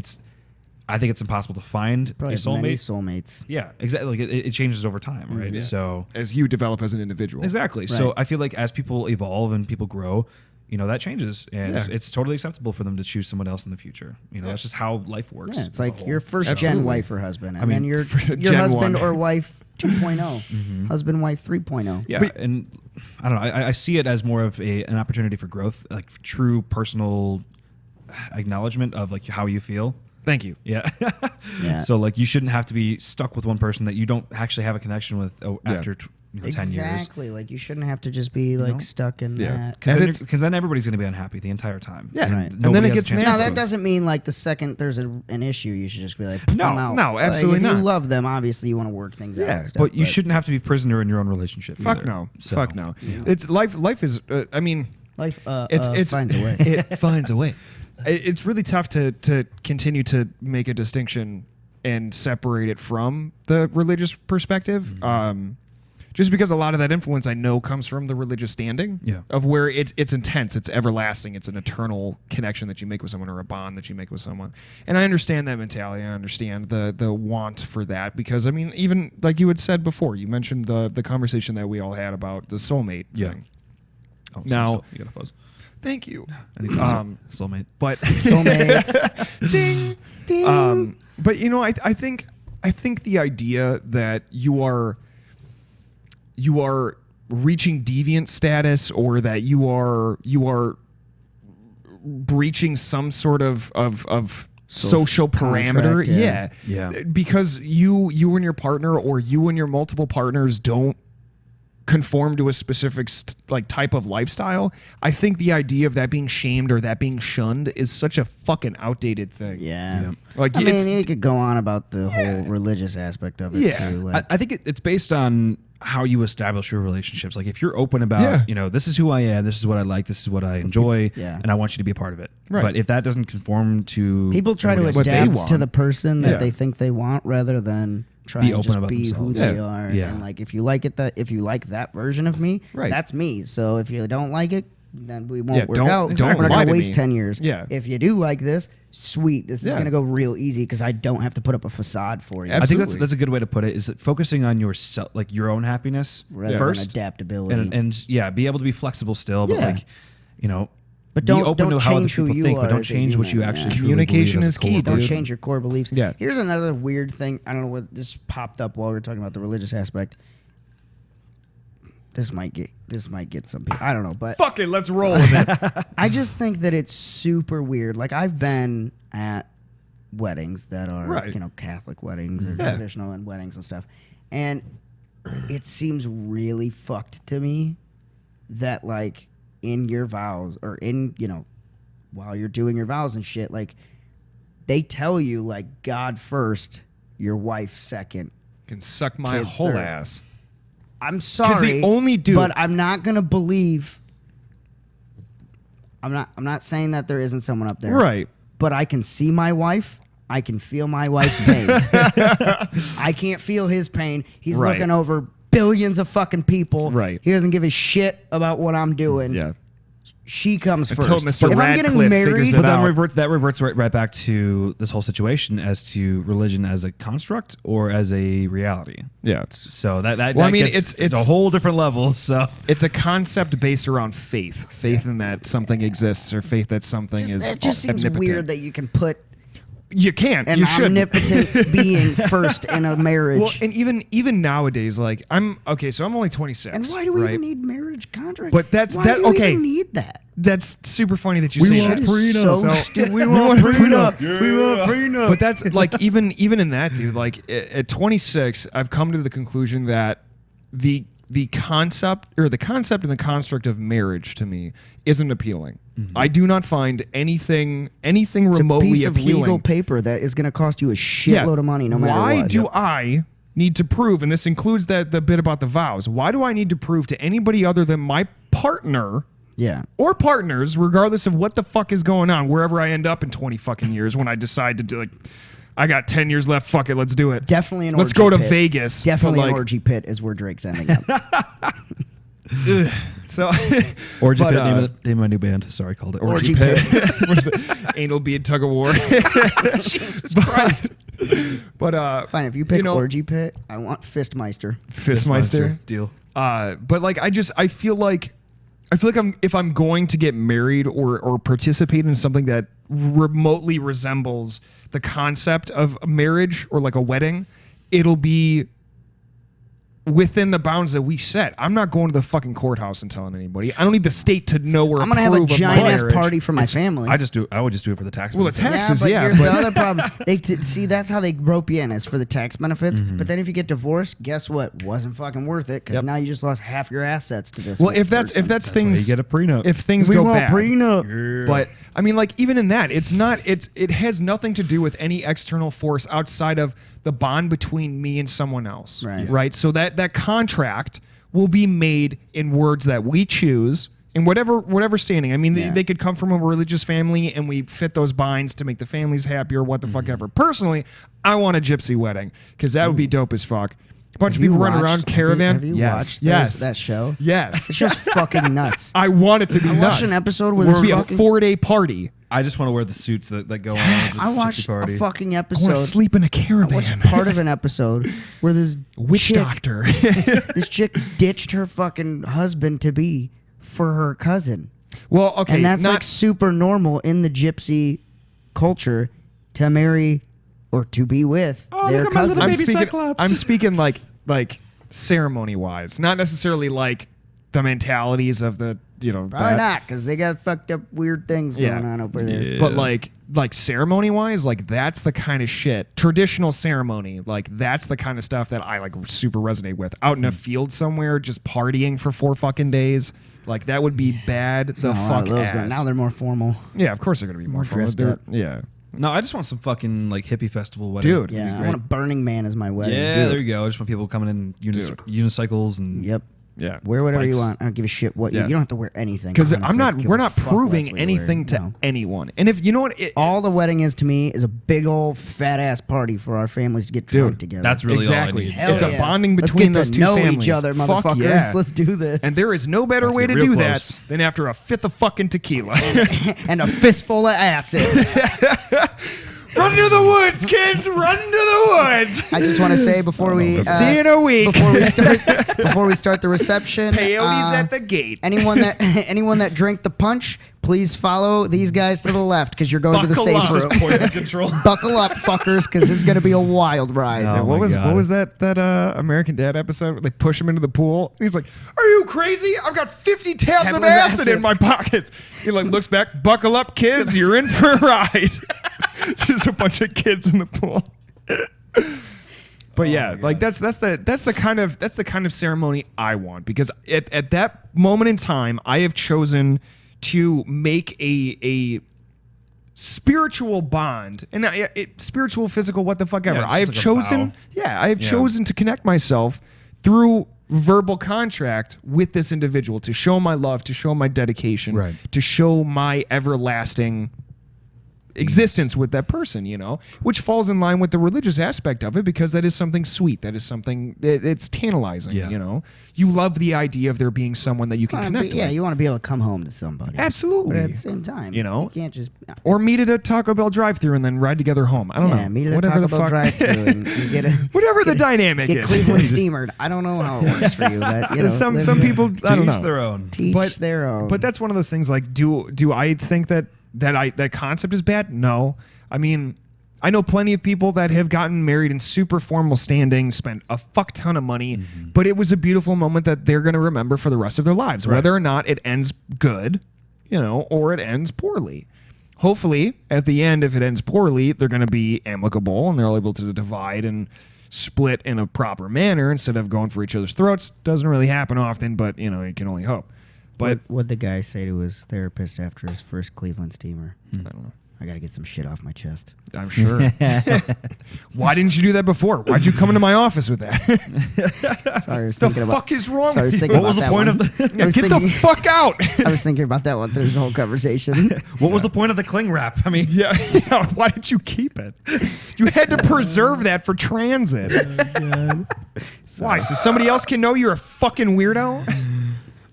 I think it's impossible to find Probably a have many soulmate. soulmates. Yeah, exactly. Like it changes over time, right? Yeah. So as you develop as an individual. exactly. Right. So I feel like as people evolve and people grow, that changes, and Yeah. it's totally acceptable for them to choose someone else in the future. That's just how life works. Yeah, it's as a like whole. your first Absolutely. gen wife or husband, and I mean, then your Gen husband 1. or wife 2.0, husband wife 3.0. Yeah, and I don't know. I see it as more of an opportunity for growth, like true personal acknowledgement of like how you feel. Thank you. Yeah. Yeah. So like you shouldn't have to be stuck with one person that you don't actually have a connection with after 10 years. Exactly. Like you shouldn't have to just be like stuck in Yeah. that. Because then everybody's going to be unhappy the entire time. Yeah. Right. And then nobody it has gets a chance nasty. Now to that grow. doesn't mean like the second there's an issue, you should just be like, No, I'm out. no, Like, absolutely if not. you love them, obviously you want to work things out. Yeah, and stuff, But you shouldn't have to be prisoner in your own relationship. Fuck either. no. So, Fuck no. It's life. Life is. I mean, Life it's finds a way. It finds a way. It's really tough to continue to make a distinction and separate it from the religious perspective. Just because a lot of that influence I know comes from the religious standing of where it's intense, it's everlasting, it's an eternal connection that you make with someone or a bond that you make with someone. And I understand that mentality. I understand the want for that because I mean, even like you had said before, you mentioned the conversation that we all had about the soulmate thing. Oh, Now- you got a fuzz. Thank you. I think it's soulmate. But Soulmates. ding, Ding. but I think the idea that you are reaching deviant status or that you are breaching some sort of social parameter, contract, Yeah. because you and your partner or you and your multiple partners don't conform to a specific type of lifestyle. I think the idea of that being shamed or that being shunned is such a fucking outdated thing. Yeah. Like I it's mean, you could go on about the whole religious aspect of it Yeah. too. Like, I think it's based on how you establish your relationships. Like if you're open about, this is who I am, this is what I like, this is what I enjoy, Yeah. and I want you to be a part of it. Right. But if that doesn't conform to people try to everybody what they adapt want. to the person that Yeah. they think they want rather than try Be and open just about be who themselves. they Yeah. are. Yeah. And like if you like that version of me, Right. that's me. So if you don't like it, then we won't work don't- out. don't We're not lie gonna to waste me. 10 years. Yeah. If you do like this, sweet. This is Yeah. gonna go real easy because I don't have to put up a facade for you. I think Absolutely. that's a good way to put it. Is that focusing on yourself, like your own happiness Rather first, than adaptability. and be able to be flexible still, but Yeah. But be don't open don't to how other change who people you think, are but don't as a change what you human, actually yeah. truly Communication believe as is a key, core dude. Don't belief. change your core beliefs. Yeah. Here's another weird thing. I don't know what this popped up while we were talking about the religious aspect. This might get some people. I don't know, but fuck it, let's roll with it. I just think that it's super weird. Like I've been at weddings that are Right. Catholic weddings or Yeah. traditional and weddings and stuff, and it seems really fucked to me that like in your vows or in while you're doing your vows and shit, like they tell you like God first, your wife second. Can suck my Kids whole third. ass. I'm sorry, they only do- but I'm not gonna believe. I'm not saying that there isn't someone up there, Right. But I can see my wife. I can feel my wife's pain. I can't feel his pain. He's Right. looking over billions of fucking people. Right. He doesn't give a shit about what I'm doing. Yeah. she comes Until first. Mr. If I'm getting Radcliffe married, figures it But out. that reverts right back to this whole situation as to religion as a construct or as a reality. Yeah. So that Well, I mean, gets it's a whole different level. So It's a concept based around faith in that something exists, or faith that something is. it just seems omnipotent. weird that you can put You can't. an You should. omnipotent being first in a marriage. Well, and even nowadays, like I'm only 26. and why do we right? even need marriage contract? But that's why that. do we Okay, even need that? that's super funny that you say want that. prenup. So stupid. We want prenup. We want prenup. But that's like even in that, dude. Like at 26, I've come to the conclusion that the concept and the construct of marriage to me isn't appealing. I do not find anything It's remotely a piece of appealing. legal paper that is going to cost you a shitload of money no matter what. Why do I need to prove, and this includes the bit about the vows, why do I need to prove to anybody other than my partner Yeah. or partners, regardless of what the fuck is going on, wherever I end up in 20 fucking years when I decide to do, like, I got 10 years left, fuck it, let's do it. Definitely an Let's orgy go to pit. Vegas. Definitely But, an like, orgy pit is where Drake's ending up. So, Orgy but, Pit, name of my new band. Sorry, I called it Orgy Pit. what is it? Anal bead tug of war. Jesus Christ. But Fine, if you pick know, orgy pit, I want Fistmeister. Fistmeister. Deal. But like I feel like if I'm going to get married or participate in something that remotely resembles the concept of a marriage or like a wedding, it'll be within the bounds that we set. I'm not going to the fucking courthouse and telling anybody. I don't need the state to know or I'm going to have a approve of my giant ass marriage. party for my family. I would just do it for the tax. Well, the benefits. taxes, but yeah, here's the but- other problem. See, that's how they rope you in, is for the tax benefits. But then if you get divorced, guess what? Wasn't fucking worth it, because Yep. now you just lost half your assets to this. Well, if that's person. why things you get a prenup. if things we go want bad. prenup. But I mean, like, even in that, it has nothing to do with any external force outside of the bond between me and someone else. Right. Yeah. Right. So that contract will be made in words that we choose in whatever standing. I mean, Yeah. they could come from a religious family and we fit those binds to make the families happy or what the fuck ever. Personally, I want a gypsy wedding because that would be dope as fuck. A bunch of Have you people running watched- around caravan. Have you yes. watched yes. that show? Yes. It's just fucking nuts. I want it to be I nuts. watched an episode where It'll this be a fucking- 4-day party. I just want to wear the suits that go on. Yes. With I this watched gypsy party. a fucking I want episode. to sleep in a I caravan. watched part of an episode where this Witch chick, doctor. this chick ditched her fucking husband to be for her cousin. Well, okay, And that's not like super normal in the gypsy culture to marry or to be with their look at my little cousin. baby Cyclops. I'm speaking like ceremony wise, not necessarily like the mentalities of the Probably that. not, because they got fucked up weird things Yeah. going on over there. Yeah. But like ceremony wise, like that's the kind of shit. Traditional ceremony, like that's the kind of stuff that I like super resonate with. Out in a field somewhere, just partying for 4 fucking days, like that would be bad. The Not a lot fuck of those ass. going- Now they're more formal. Yeah, of course they're gonna be more fun. dressed They're- up. Yeah, No, I just want some fucking like hippie festival wedding. Dude. Yeah, I Great. want a Burning Man as my wedding. Yeah, there you go. I just want people coming in Dude. unicycles and Yep. yeah. Wear whatever Bikes. you want. I don't give a shit what Yeah. you don't have to wear anything. Because honestly. we're Give a not fuck proving less what you anything wear. to No. anyone. And if you know what, All the wedding is to me is a big old fat ass party for our families to get drunk together. that's really exactly. all I need. Hell It's yeah. a bonding Let's between get those to two know families. each other, Fuck motherfuckers. yeah. Let's do this. And there is no better Let's way to get real do close. that than after a fifth of fucking tequila. and a fistful of acid. Run to the woods, kids! Run to the woods! I just want to say before we See you in a week. before we start the reception, Peyotes at the gate. anyone that drank the punch, please follow these guys to the left because you're going to the Buckle safe up. room. poison control. Buckle up, fuckers, because it's gonna be a wild ride. Oh, what my was God. that American Dad episode where they push him into the pool? He's like, "Are you crazy? I've got 50 tabs Tabs of of acid acid." in my pockets." He like looks back, "Buckle up, kids! You're in for a ride." It's just a bunch of kids in the pool. But yeah, like that's the kind of ceremony I want, because at that moment in time, I have chosen to make a spiritual bond, and spiritual, physical, what the fuck ever. Yeah, I have just like a chosen, vow. I have chosen to connect myself through verbal contract with this individual, to show my love, to show my dedication, Right. to show my everlasting existence with that person, which falls in line with the religious aspect of it, because that is something sweet. That is something, it's tantalizing, You love the idea of there being someone that you can connect with. Yeah, you want to be able to come home to somebody. Absolutely. But at the same time, you can't just... Or meet at a Taco Bell drive-thru and then ride together home. I don't know. Yeah, meet at a Taco Bell drive-thru and get a... Whatever the dynamic get is. Cleveland steamered. I don't know how it works for you, but, some people, I don't know. Teach their own. Teach their own. But that's one of those things, like, do I think that concept is bad? No. I mean, I know plenty of people that have gotten married in super formal standing, spent a fuck ton of money, but it was a beautiful moment that they're going to remember for the rest of their lives, whether or not it ends good, or it ends poorly. Hopefully, at the end, if it ends poorly, they're going to be amicable and they're able to divide and split in a proper manner instead of going for each other's throats. Doesn't really happen often, but, you can only hope. But what'd the guy say to his therapist after his first Cleveland steamer? I don't know. I got to get some shit off my chest. I'm sure. Why didn't you do that before? Why'd you come into my office with that? Sorry, I was the thinking about... fuck is wrong Sorry, I was with you? thinking What was about the point that of one. the... Get the fuck out! I was thinking about that one through this whole conversation. What was the point of the cling wrap? I mean... Yeah, why did you keep it? You had to preserve that for transit. God. Why? So somebody else can know you're a fucking weirdo?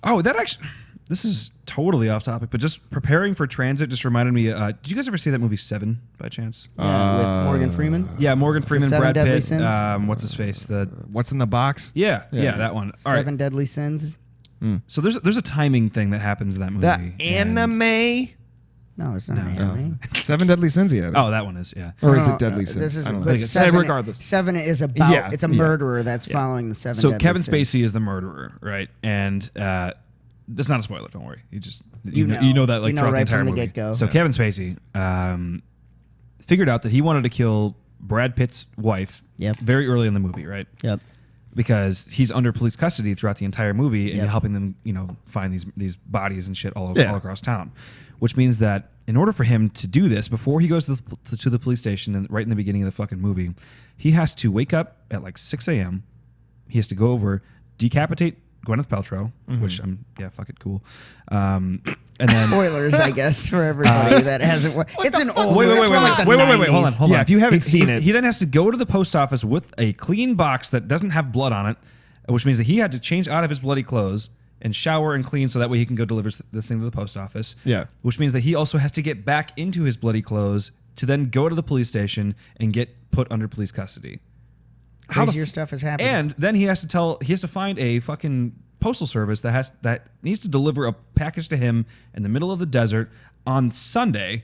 Oh, that actually... This is totally off topic, but just preparing for transit just reminded me. Did you guys ever see that movie Seven by chance? Yeah, with Morgan Freeman. Yeah, Morgan Freeman, Seven Brad Deadly Pitt. Sins? What's his face? What's in the box? Yeah, that one. All right. Seven Deadly Sins. So there's a timing thing that happens in that movie. The anime? No, it's not an anime. Seven Deadly Sins, yeah. Oh, that one is, yeah. Or is No, it Deadly Sins? This is, I don't know. but seven, regardless. Seven is about. Yeah, It's a murderer that's following the seven. So Deadly Kevin Sins. Spacey is the murderer, right? And that's not a spoiler. Don't worry. You know. know that like You know throughout right the entire from the movie. get-go. So Kevin Spacey figured out that he wanted to kill Brad Pitt's wife. Yep. Very early in the movie, right? Yep. Because he's under police custody throughout the entire movie and Yep. helping them, find these bodies and shit all across town. Which means that in order for him to do this, before he goes to the police station and right in the beginning of the fucking movie, he has to wake up at like 6 a.m. He has to go over, decapitate Gwyneth Paltrow, which fuck it, cool. And then Spoilers, I guess, for everybody that hasn't. It's an old. Wait, it's from like the hold 90s. on. Yeah, if you haven't seen it. He then has to go to the post office with a clean box that doesn't have blood on it, which means that he had to change out of his bloody clothes and shower and clean so that way he can go deliver this thing to the post office. Yeah. Which means that he also has to get back into his bloody clothes to then go to the police station and get put under police custody. Crazier stuff is happening. And then he has to find a fucking postal service that needs to deliver a package to him in the middle of the desert on Sunday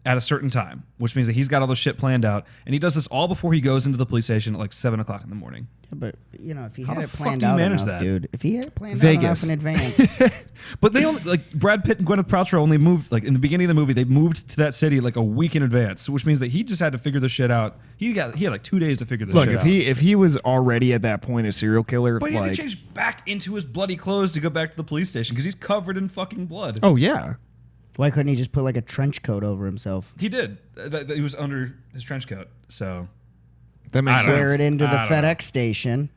at a certain time, which means that he's got all this shit planned out, and he does this all before he goes into the police station at like 7 o'clock in the morning. Yeah, but if he How had the it fuck planned do you out manage enough, that? dude. If he had it planned out Vegas. enough in advance. But they only Brad Pitt and Gwyneth Paltrow only moved in the beginning of the movie. They moved to that city like a week in advance, which means that he just had to figure this shit out. He had like 2 days to figure this shit out. if he was already at that point a serial killer, But he had to change back into his bloody clothes to go back to the police station because he's covered in fucking blood. oh yeah, Why couldn't he just put like a trench coat over himself? He did. He was under his trench coat. So that makes I don't know. sense. Wear it into the I don't know. FedEx station.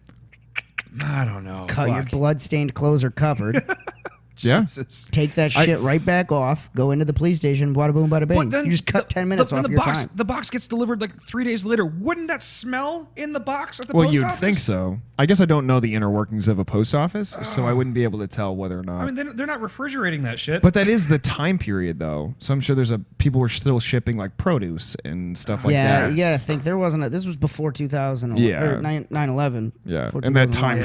I don't know. Your blood-stained clothes are covered. Yeah. Jesus. Take that shit right back off. Go into the police station. Bada boom, bada bing. You just cut 10 minutes off the your box, time. The box gets delivered like 3 days later. Wouldn't that smell in the box at the Well, post you'd office? think so. I guess I don't know the inner workings of a post office, so I wouldn't be able to tell whether or not. I mean, they're not refrigerating that shit. But that is the time period, though. So I'm sure people were still shipping like produce and stuff like Yeah, that. you gotta think there wasn't. This was before 2000. Yeah. Or 9/11. Yeah, before in that 2001. time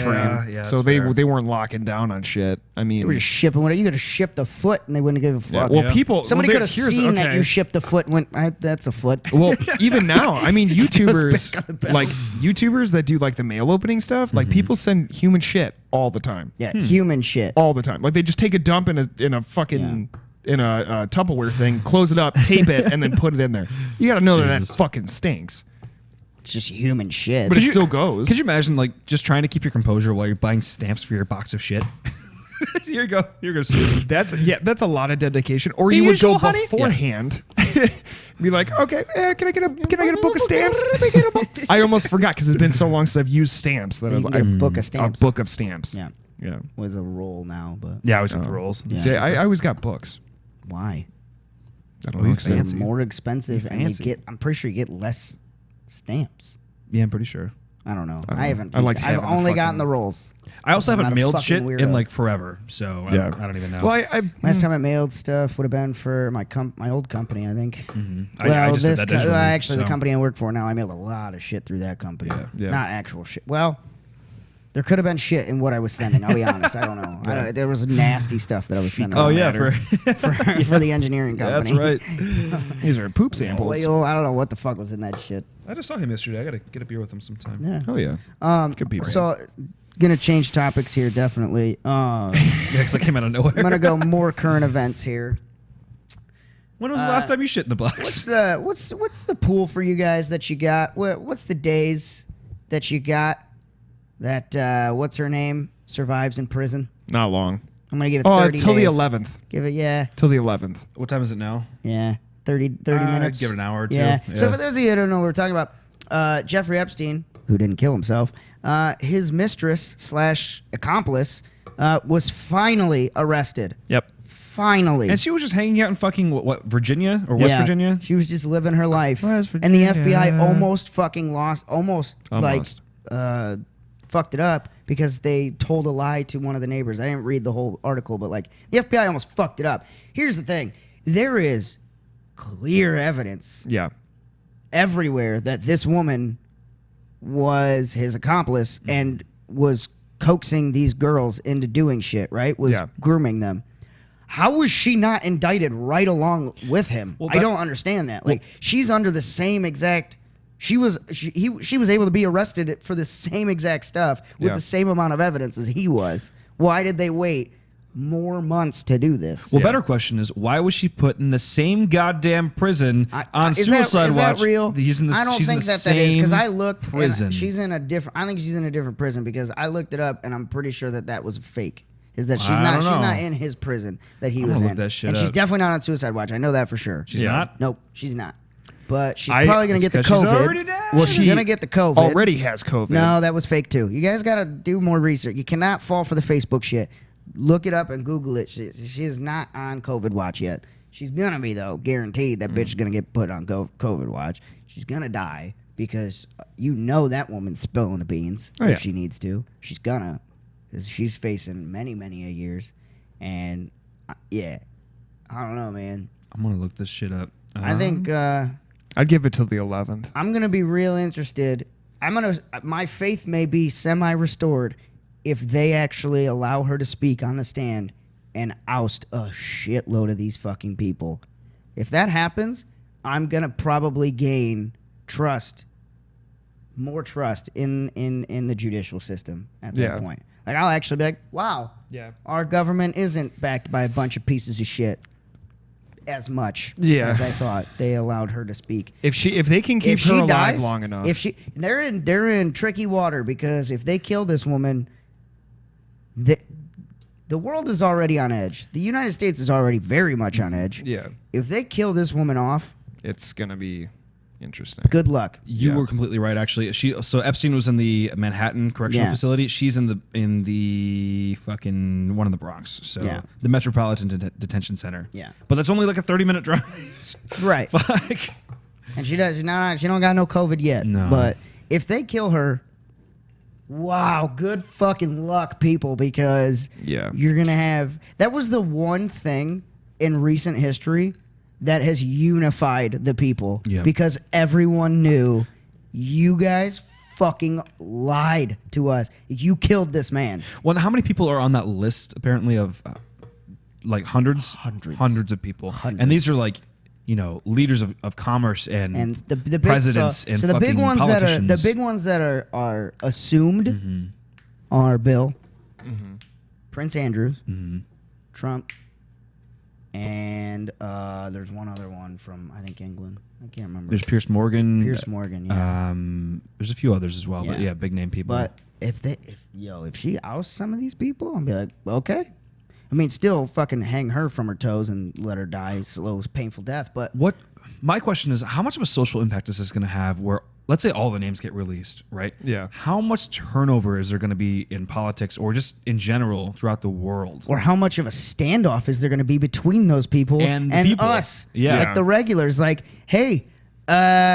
frame. Yeah, so that's they fair. they weren't locking down on shit. I mean, They were just shipping whatever. You could have shipped a foot and they wouldn't give a yeah, fuck. well, Yeah. people. Somebody well, could have here's- seen that okay. you shipped a foot and went, that's a foot. Well, even now, I mean, YouTubers back on the bell. like YouTubers that do like the mail opening stuff. Like people send human shit all the time. Yeah, human shit. All the time. Like they just take a dump in a fucking in a Tupperware thing, close it up, tape it, and then put it in there. You got to know that Jesus. fucking stinks. It's just human shit. But it still goes. Could you imagine like just trying to keep your composure while you're buying stamps for your box of shit? Here you go. Here goes. That's a lot of dedication. Or The you would go usual, honey? beforehand, be like, okay, can I get a book of stamps? I almost forgot because it's been so long since I've used stamps that I was You like, can get a book of stamps. A book of stamps. Yeah, Yeah. was a roll now, but Yeah, I always get the rolls. Yeah. See, I always got books. why? I don't know. They're fancy. more expensive, and Fancy. they get. I'm pretty sure you get less stamps. Yeah, I'm pretty sure. I don't know. I don't I know. haven't. I like I've having the only gotten fucking- the rolls. I also I'm haven't not a mailed fucking shit weirdo. in like forever, so I don't even know. Well, I Last time I mailed stuff would have been for my old company, I think. I just did that digitally, actually, the so. company I work for now, I mailed a lot of shit through that company. Yeah. Not actual shit. Well, there could have been shit in what I was sending. I'll be honest. I don't know. There was nasty stuff that I was sending. Oh yeah, matter. for the engineering company. that's right. these are poop samples. Oil. I don't know what the fuck was in that shit. I just saw him yesterday. I gotta get a beer with him sometime. Yeah. Oh yeah. Good people. So, gonna change topics here definitely. Yeah, because I came out of nowhere. I'm gonna go more current events here. When was the last time you shit in a box? What's the pool for you guys that you got? What's the days that you got that what's her name survives in prison? Not long. I'm gonna give it 30 till the days. 11th. Give it Till the 11th. What time is it now? 30 minutes. Give it an hour or two. Yeah. So Yeah. for those of you who don't know what we're talking about, Jeffrey Epstein, who didn't kill himself, his mistress / accomplice was finally arrested. Yep. Finally. And she was just hanging out in fucking what Virginia or West Yeah. Virginia? She was just living her life. West And the Virginia. FBI almost fucking lost, like Almost. fucked it up because they told a lie to one of the neighbors. I didn't read the whole article, but like the FBI almost fucked it up. Here's the thing. There is clear evidence Yeah. everywhere that this woman was his accomplice and was coaxing these girls into doing shit, right? Was Yeah. grooming them. How was she not indicted right along with him? Well, I don't understand that. Like she's under the same exact she was able to be arrested for the same exact stuff with Yeah. the same amount of evidence as he was. Why did they wait more months to do this? Well, better question is why was she put in the same goddamn prison on is suicide is watch? that real? He's in the, I don't she's in think the that is because same I looked. prison. And she's in a different. I think she's in a different prison because I looked it up and I'm pretty sure that was fake. Is that she's I not? don't She's know. not in his prison that he I'm was gonna in, look that shit and she's up. definitely not on suicide watch. I know that for sure. She's Yeah. not. Nope, she's not. But she's I- probably gonna It's get the 'cause she's COVID. already dead. Well, she's gonna get the COVID. Already has COVID. No, that was fake too. You guys got to do more research. You cannot fall for the Facebook shit. Look it up and Google it. She is not on COVID watch yet. She's gonna be though, guaranteed. That bitch is gonna get put on COVID watch. She's gonna die because you know that woman's spilling the beans Oh, if yeah. she needs to. She's gonna, 'cause she's facing many a years, and yeah, I don't know, man. I'm gonna look this shit up. I think I'd give it till the 11th. I'm gonna be real interested. My faith may be semi-restored if they actually allow her to speak on the stand and oust a shitload of these fucking people. If that happens, I'm gonna probably gain more trust in the judicial system at that Yeah. point. Like I'll actually be like, wow, Yeah. our government isn't backed by a bunch of pieces of shit as much Yeah. as I thought. They allowed her to speak. If they can keep If her she alive dies, long enough. they're in tricky water because if they kill this woman, the world is already on edge. The United States is already very much on edge. yeah, If they kill this woman off, it's gonna be interesting. good luck. You Yeah. were completely right, actually. So Epstein was in the Manhattan Correctional Yeah. Facility. She's in the fucking one in the Bronx. So Yeah. the Metropolitan Detention Center. Yeah. But that's only like a 30-minute drive. Right. Fuck. And she don't got no COVID yet. No. But if they kill her, wow, good fucking luck, people, because Yeah. you're gonna have that was the one thing in recent history that has unified the people. Yeah. Because everyone knew you guys fucking lied to us. You killed this man. Well, how many people are on that list? Apparently, of like hundreds of people. Hundreds. And these are like, leaders of commerce and The big, presidents and so the big fucking ones politicians. that are assumed are Bill, Prince Andrew, Trump, and there's one other one from I think England. I can't remember. There's Pierce Morgan. Pierce Morgan, yeah. There's a few others as well, but Yeah. yeah, big name people. But if she ousts some of these people, I'll be like, okay. I mean, still fucking hang her from her toes and let her die slow, painful death. But my question is, how much of a social impact is this going to have where let's say all the names get released, right? Yeah. How much turnover is there going to be in politics or just in general throughout the world? Or how much of a standoff is there going to be between those people And and people. us? Yeah. Like the regulars, like, hey,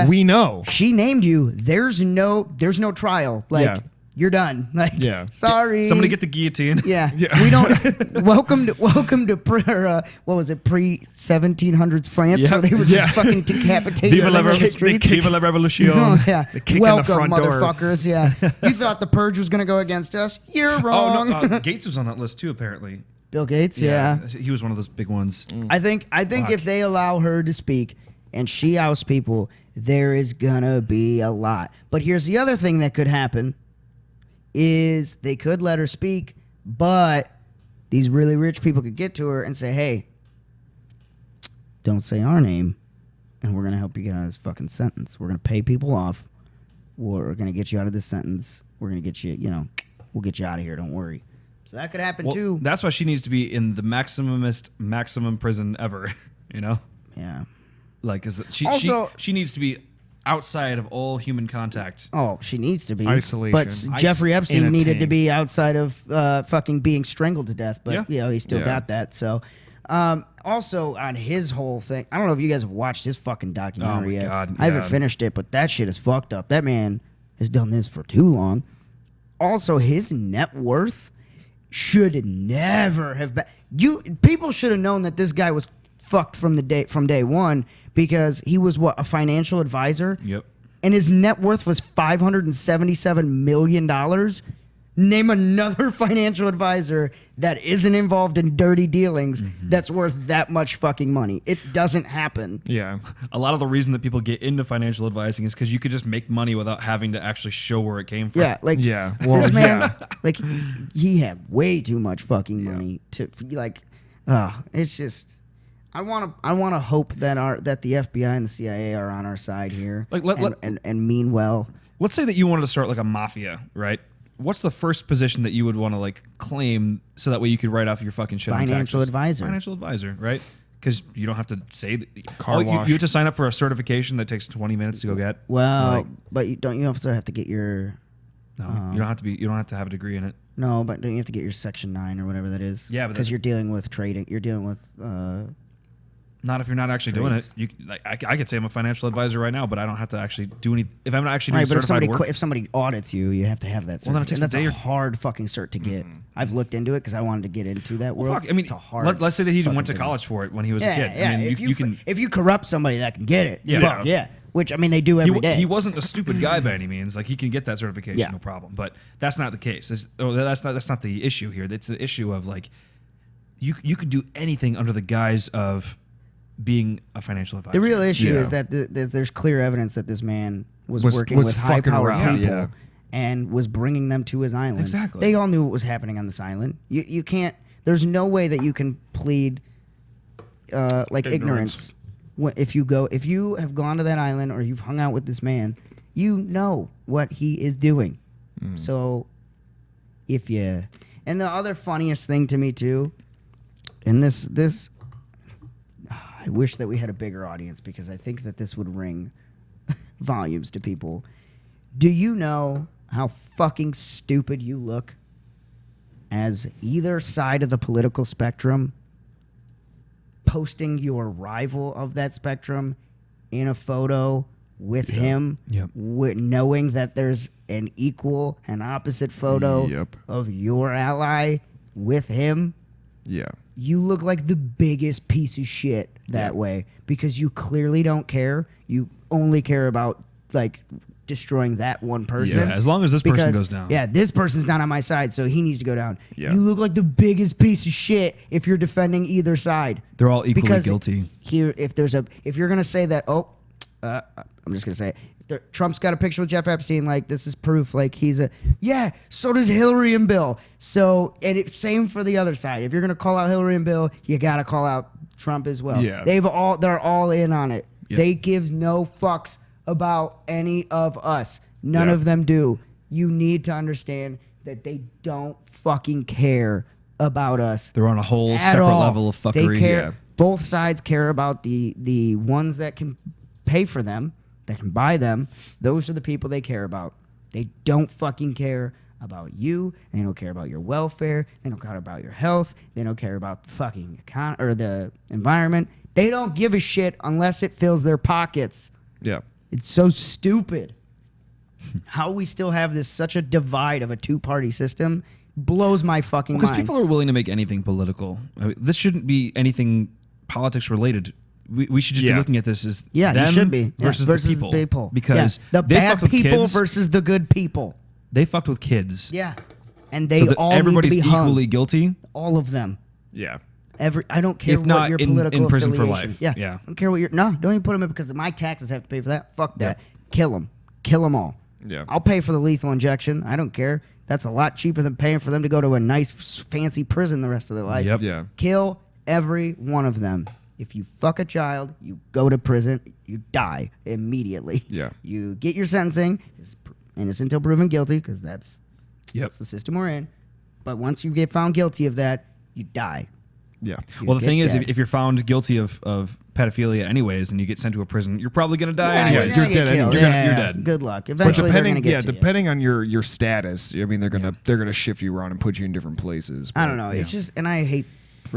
we know. she named you. There's no trial. Like, Yeah. you're done. Like, Yeah. sorry. Somebody get the guillotine. Yeah. We don't. welcome to what was it, pre-1700s France, Yeah. where they were just fucking decapitating Viva la, everyone in the streets. Viva la Revolution. Oh, yeah. kick in the Welcome, front door. motherfuckers. Yeah. You thought the purge was gonna go against us? You're Oh, wrong. no. Gates was on that list too, apparently. Bill Gates. Yeah. He was one of those big ones. I think if they allow her to speak and she outs people, there is gonna be a lot. But here's the other thing that could happen. Is they could let her speak, but these really rich people could get to her and say, hey, don't say our name, and we're going to help you get out of this fucking sentence. We're going to pay people off. We're going to get you out of this sentence. We're going to get you, we'll get you out of here. Don't worry. So that could happen Well, too. that's why she needs to be in the maximum prison ever, Yeah. Like, she Also- she needs to be outside of all human contact. Oh, she needs to be. Isolation. But Jeffrey Epstein In a needed tank. to be outside of fucking being strangled to death. But, Yeah. he still Yeah. got that. So, also on his whole thing, I don't know if you guys have watched his fucking documentary Oh, my yet. God, I haven't yeah. finished it, but that shit is fucked up. That man has done this for too long. Also, his net worth should never have been. People should have known that this guy was fucked from day one because he was a financial advisor. Yep. And his net worth was $577 million. Name another financial advisor that isn't involved in dirty dealings that's worth that much fucking money. It doesn't happen. Yeah. A lot of the reason that people get into financial advising is because you could just make money without having to actually show where it came from. Yeah, like Yeah. this Well, man, yeah. like he had way too much fucking money to it's just. I want to hope that the FBI and the CIA are on our side here, Like, and mean well. Let's say that you wanted to start like a mafia, right? What's the first position that you would want to like claim so that way you could write off your fucking shit on Financial taxes? advisor. Financial advisor, right? Because you don't have to say that. Car wash. You have to sign up for a certification that takes 20 minutes to go get. Well, Like, but don't you also have to get your no, you don't have to be. You don't have to have a degree in it. no? But don't you have to get your Section 9 or whatever that is? Yeah, but because that- you're dealing with trading. You're dealing with Not if you're not actually doing it. Trades. You like I could say I'm a financial advisor right now, but I don't have to actually do any. If I'm not actually doing right. But certified work, if somebody audits you, you have to have that. Well, then it cert. takes And a that's day a or- hard fucking cert to get. I've looked into it because I wanted to get into that world. fuck, I mean, it's a hard. let's say that he fucking went to thing. college for it when he was a Yeah, kid. yeah. I mean, if you can. if you corrupt somebody that can get it, Yeah. fuck yeah. Which I mean they do every day. He wasn't a stupid guy by any means. Like he can get that certification, Yeah. no problem. But that's not the case. That's not the issue here. It's the issue of like you can do anything under the guise of being a financial advisor. The real issue Yeah. is that there's clear evidence that this man was Was working with fucking high-powered around, people yeah. and was bringing them to his island. Exactly. They all knew what was happening on this island. You can't. There's no way that you can plead like ignorance. If you have gone to that island or you've hung out with this man, you know what he is doing. So and the other funniest thing to me too, and this I wish that we had a bigger audience because I think that this would ring volumes to people. Do you know how fucking stupid you look as either side of the political spectrum posting your rival of that spectrum in a photo with him, Yep. knowing that there's an equal and opposite photo Yep. of your ally with him? Yeah. You look like the biggest piece of shit that way because you clearly don't care. You only care about like destroying that one person. Yeah, as long as this person Because, goes down. Yeah, this person's not on my side, so he needs to go down. Yeah. You look like the biggest piece of shit if you're defending either side. They're all equally Because guilty. Here, if you're gonna say that, I'm just gonna say it. Trump's got a picture with Jeff Epstein, like this is proof, like so does Hillary and Bill. So, and it's same for the other side. If you're gonna call out Hillary and Bill, you gotta call out Trump as well. Yeah. They're all in on it. Yep. They give no fucks about any of us. None Yeah. of them do. You need to understand that they don't fucking care about us. They're on a whole At separate all. level of fuckery. They care. Yeah. Both sides care about the ones that can pay for them, that can buy them, those are the people they care about. They don't fucking care about you. They don't care about your welfare. They don't care about your health. They don't care about the fucking or the environment. They don't give a shit unless it fills their pockets. Yeah. It's so stupid. How we still have this such a divide of a two-party system blows my fucking mind. Because people are willing to make anything political. I mean, this shouldn't be anything politics related. We should just be looking at this as them you should be versus the people. Because the they bad fucked with people kids. versus the good people. They fucked with kids. Yeah, and they So that all everybody's need to be hung. equally guilty. All of them. Yeah. I don't care If what not your in political prison for affiliation. life. Yeah. Yeah. I don't care what don't even put them in because my taxes have to pay for that. Fuck that. Kill them all. Yeah. I'll pay for the lethal injection. I don't care. That's a lot cheaper than paying for them to go to a nice fancy prison the rest of their life. Yep. Yeah. Kill every one of them. If you fuck a child, you go to prison, you die immediately. Yeah. You get your sentencing, is innocent until proven guilty, because that's the system we're in. But once you get found guilty of that, you die. Yeah. You Well, the get thing is, dead. if you're found guilty of pedophilia anyways, and you get sent to a prison, you're probably going to die anyways. you're dead anyway. You're dead. Good luck. But Eventually, they're going to get to you. depending on your status, I mean, they're gonna shift you around and put you in different places. I don't know. It's just, and I hate.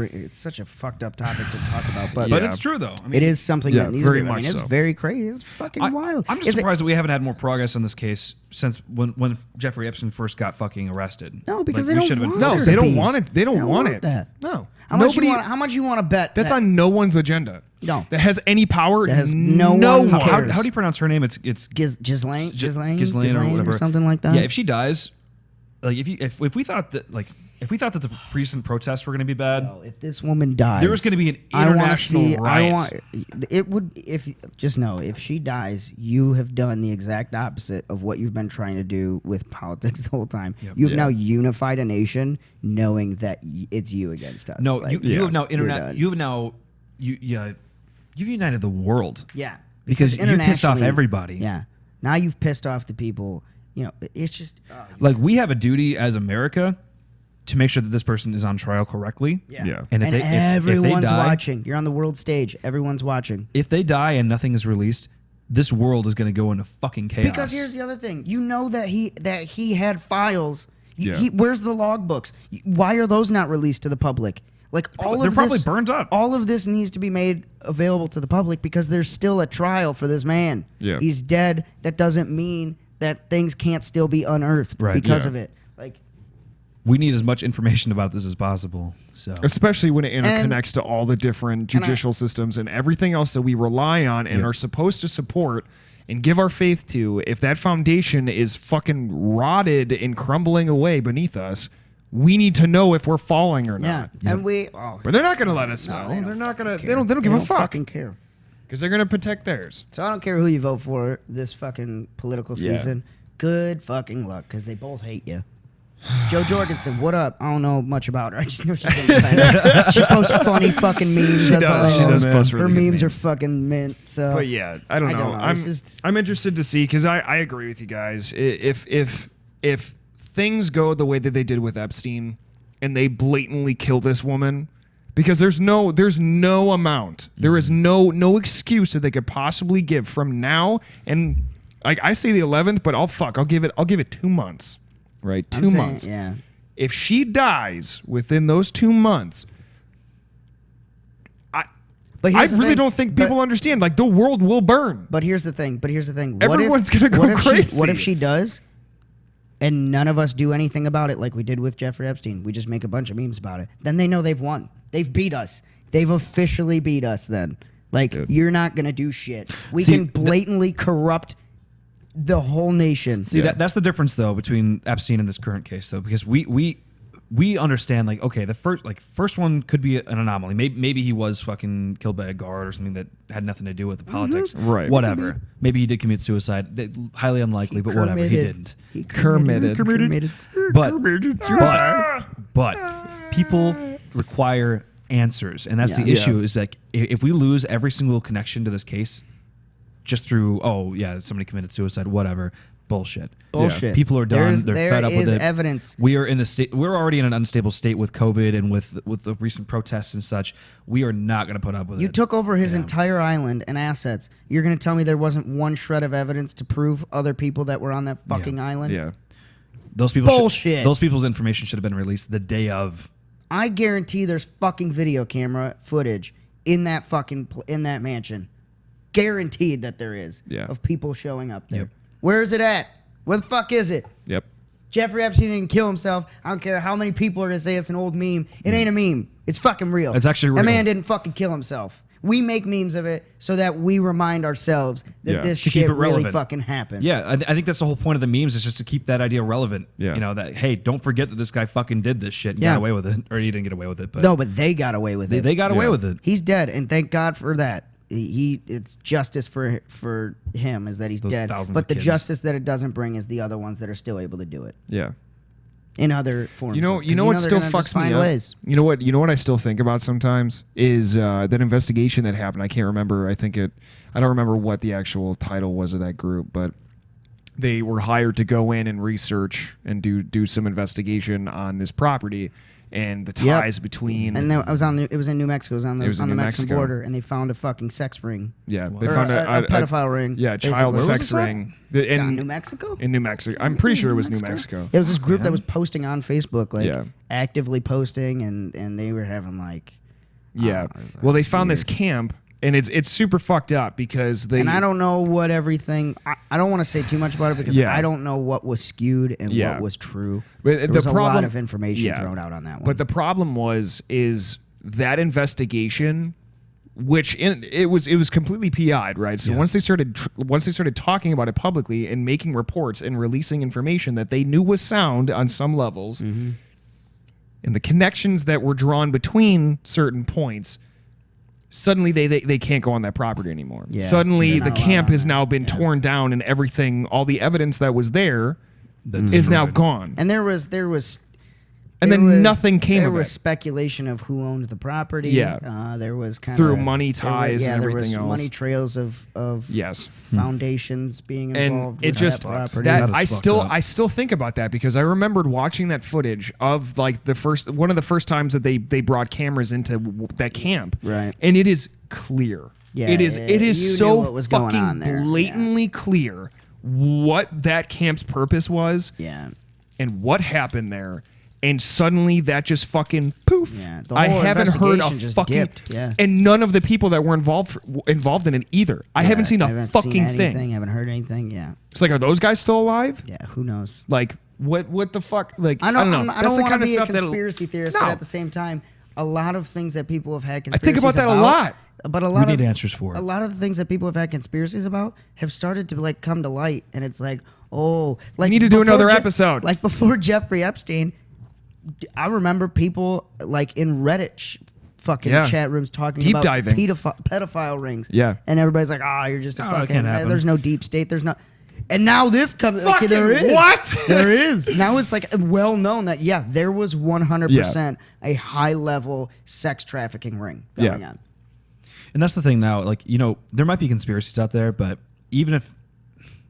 It's such a fucked up topic to talk about, but But it's true, though. I mean, it is something that needs very to be. I much mean, it's so. very crazy. It's fucking wild. I'm just surprised that we haven't had more progress on this case since when Jeffrey Epstein first got fucking arrested. No, because Like, they we don't should have want been- No, there they to don't be. want it. They don't want it. that. No. How much you want to bet? That's that, on no one's agenda. No. That has any power. That has no one one. cares. How do you pronounce her name? It's Ghislaine or whatever, something like that. Yeah, if she dies, like if we thought that the recent protests were going to be bad, No, if this woman dies, there was going to be an I wanna international riot. It would just know if she dies, you have done the exact opposite of what you've been trying to do with politics the whole time. Yep. You have now unified a nation, knowing that it's you against us. No, Like, you have now you're internet. done. You have now you've united the world. Yeah, Because you pissed off internationally- everybody. Yeah, now you've pissed off the people. You know, it's just Like we have a duty as America to make sure that this person is on trial correctly. Yeah. And if everyone's they die, watching. You're on the world stage. Everyone's watching. if they die and nothing is released, this world is going to go into fucking chaos. Because here's the other thing. You know that he had files. Yeah. Where's the logbooks? Why are those not released to the public? Like They're probably burned up. All of this needs to be made available to the public because there's still a trial for this man. Yeah. He's dead. That doesn't mean that things can't still be unearthed Right. because Yeah. of it. Like we need as much information about this as possible. So Especially when it interconnects to all the different judicial systems and everything else that we rely on and are supposed to support and give our faith to. If that foundation is fucking rotted and crumbling away beneath us, we need to know if we're falling or yeah, not. and But they're not going to let us know. they They're don't not going to. care. They don't give a fuck Fucking care. because they're going to protect theirs. So I don't care who you vote for this fucking political Yeah. season. Good fucking luck, because they both hate you. Joe Jorgensen, what up? I don't know much about her. I just know she's independent. She posts funny fucking memes. That's all I She know. does post really Her good memes are memes. fucking mint. So, But yeah, I don't know. It's just- I'm interested to see because I agree with you guys. If things go the way that they did with Epstein and they blatantly kill this woman, because there's no amount, there is no excuse that they could possibly give from now and like I say the 11th, but I'll give it 2 months, right? I'm 2 saying, months. Yeah. If she dies within those 2 months. But I here's the really thing. don't think people understand. Like the world will burn. But here's the thing. Everyone's gonna go crazy. What if she does, and none of us do anything about it, like we did with Jeffrey Epstein? We just make a bunch of memes about it. Then they know they've won. They've beat us. They've officially beat us. Then, like, you're not gonna do shit. We See, can blatantly corrupt the whole nation. See, that's the difference though between Epstein and this current case though, because we understand like okay, the first one could be an anomaly. Maybe he was fucking killed by a guard or something that had nothing to do with the politics. Right. Whatever. Maybe he did commit suicide. Highly unlikely, but whatever. He didn't. He Committed. But people require answers, and that's the Yeah. issue. Is like if we lose every single connection to this case, just through somebody committed suicide, whatever. Bullshit. Bullshit. People are done. They're fed up with it. There is evidence. We are in a state. We're already in an unstable state with COVID and with the recent protests and such. We are not going to put up with it. You took over his entire island and assets. You're going to tell me there wasn't one shred of evidence to prove other people that were on that fucking island? Yeah. Those people. Bullshit. Those people's information should have been released the day of. I guarantee there's fucking video camera footage in that fucking in that mansion. Guaranteed that there is. Yeah. Of people showing up there. Yep. Where is it at? Where the fuck is it? Yep. Jeffrey Epstein didn't kill himself. I don't care how many people are gonna say it's an old meme. It ain't a meme. It's fucking real. It's actually real. That man didn't fucking kill himself. We make memes of it so that we remind ourselves that this To keep shit it really relevant. fucking happened. Yeah, I think that's the whole point of the memes is just to keep that idea relevant. Yeah. You know, that, hey, don't forget that this guy fucking did this shit and Yeah. got away with it. Or he didn't get away with it, but No, but they got away with it. they got away Yeah. with it. He's dead, and thank God for that. It's justice for him is that he's Those dead. thousands But of the kids. justice that it doesn't bring is the other ones that are still able to do it Yeah. in other forms. You know 'Cause what they're still gonna fucks just me find up? ways. You know what I still think about sometimes is that investigation that happened. I can't remember. I don't remember what the actual title was of that group, but they were hired to go in and research and do some investigation on this property and the Yep. ties between. And then it was in New Mexico. It was on the It was in New Mexican Mexico. border, and they found a fucking sex ring. yeah, they Or found a pedophile ring. Yeah, child basically. sex ring. In New Mexico? In New Mexico, I'm pretty sure it was New Mexico. It was this group that was posting on Facebook, like Yeah. actively posting, and they were having like. Yeah. Oh, Well, they that's found this weird. camp, and it's super fucked up because they. And I don't know what everything. I don't want to say too much about it because Yeah. I don't know what was skewed and Yeah. what was true. But There the was a lot problem- of information yeah. thrown out on that one. But the problem is that investigation, which it was completely PI'd, right? So once they started talking about it publicly and making reports and releasing information that they knew was sound on some levels, Mm-hmm. and the connections that were drawn between certain points. Suddenly they can't go on that property anymore. Yeah, Suddenly they're the not allowed camp on has that. now been torn down and everything, all the evidence that was there That is now destroyed. gone. and there was And there then was- nothing came There of was it. speculation of who owned the property. Yeah. There was kind Through of money ties and there everything was else. money trails of Yes. foundations being And involved. it with just that property. That is fucked up. I still think about that because I remembered watching that footage of like one of the first times that they brought cameras into that camp. Right. And it is clear. Yeah, it is you so knew what was going fucking on there. blatantly clear what that camp's purpose was yeah. and what happened there. And suddenly that just fucking poof. Yeah, the I whole haven't heard a investigation just fucking dipped, yeah. and none of the people that were involved in it either. I haven't seen a haven't fucking seen anything, thing. Haven't heard anything. Yeah. It's like, are those guys still alive? Yeah. Who knows? Like what the fuck? Like I don't know. I That's don't the want kind to of be a stuff that'll- conspiracy theorist, No. but at the same time, a lot of things that people have had I conspiracies think about that a lot. But a lot We of need answers for it. a lot of the things that people have had conspiracies about have started to like come to light, and it's like, oh, like need to do before another episode. Like before Jeffrey Epstein, I remember people like in Reddit fucking Yeah. chat rooms talking Deep about diving. pedophile rings. Yeah. and everybody's like, you're just a Oh, it fucking. can't happen. There's no deep state. There's not. And now this comes. Like, Fucking there is what? there is now. It's like well known that there was 100% a high level sex trafficking ring going Yeah. on. And that's the thing now. Like, you know, there might be conspiracies out there, but even if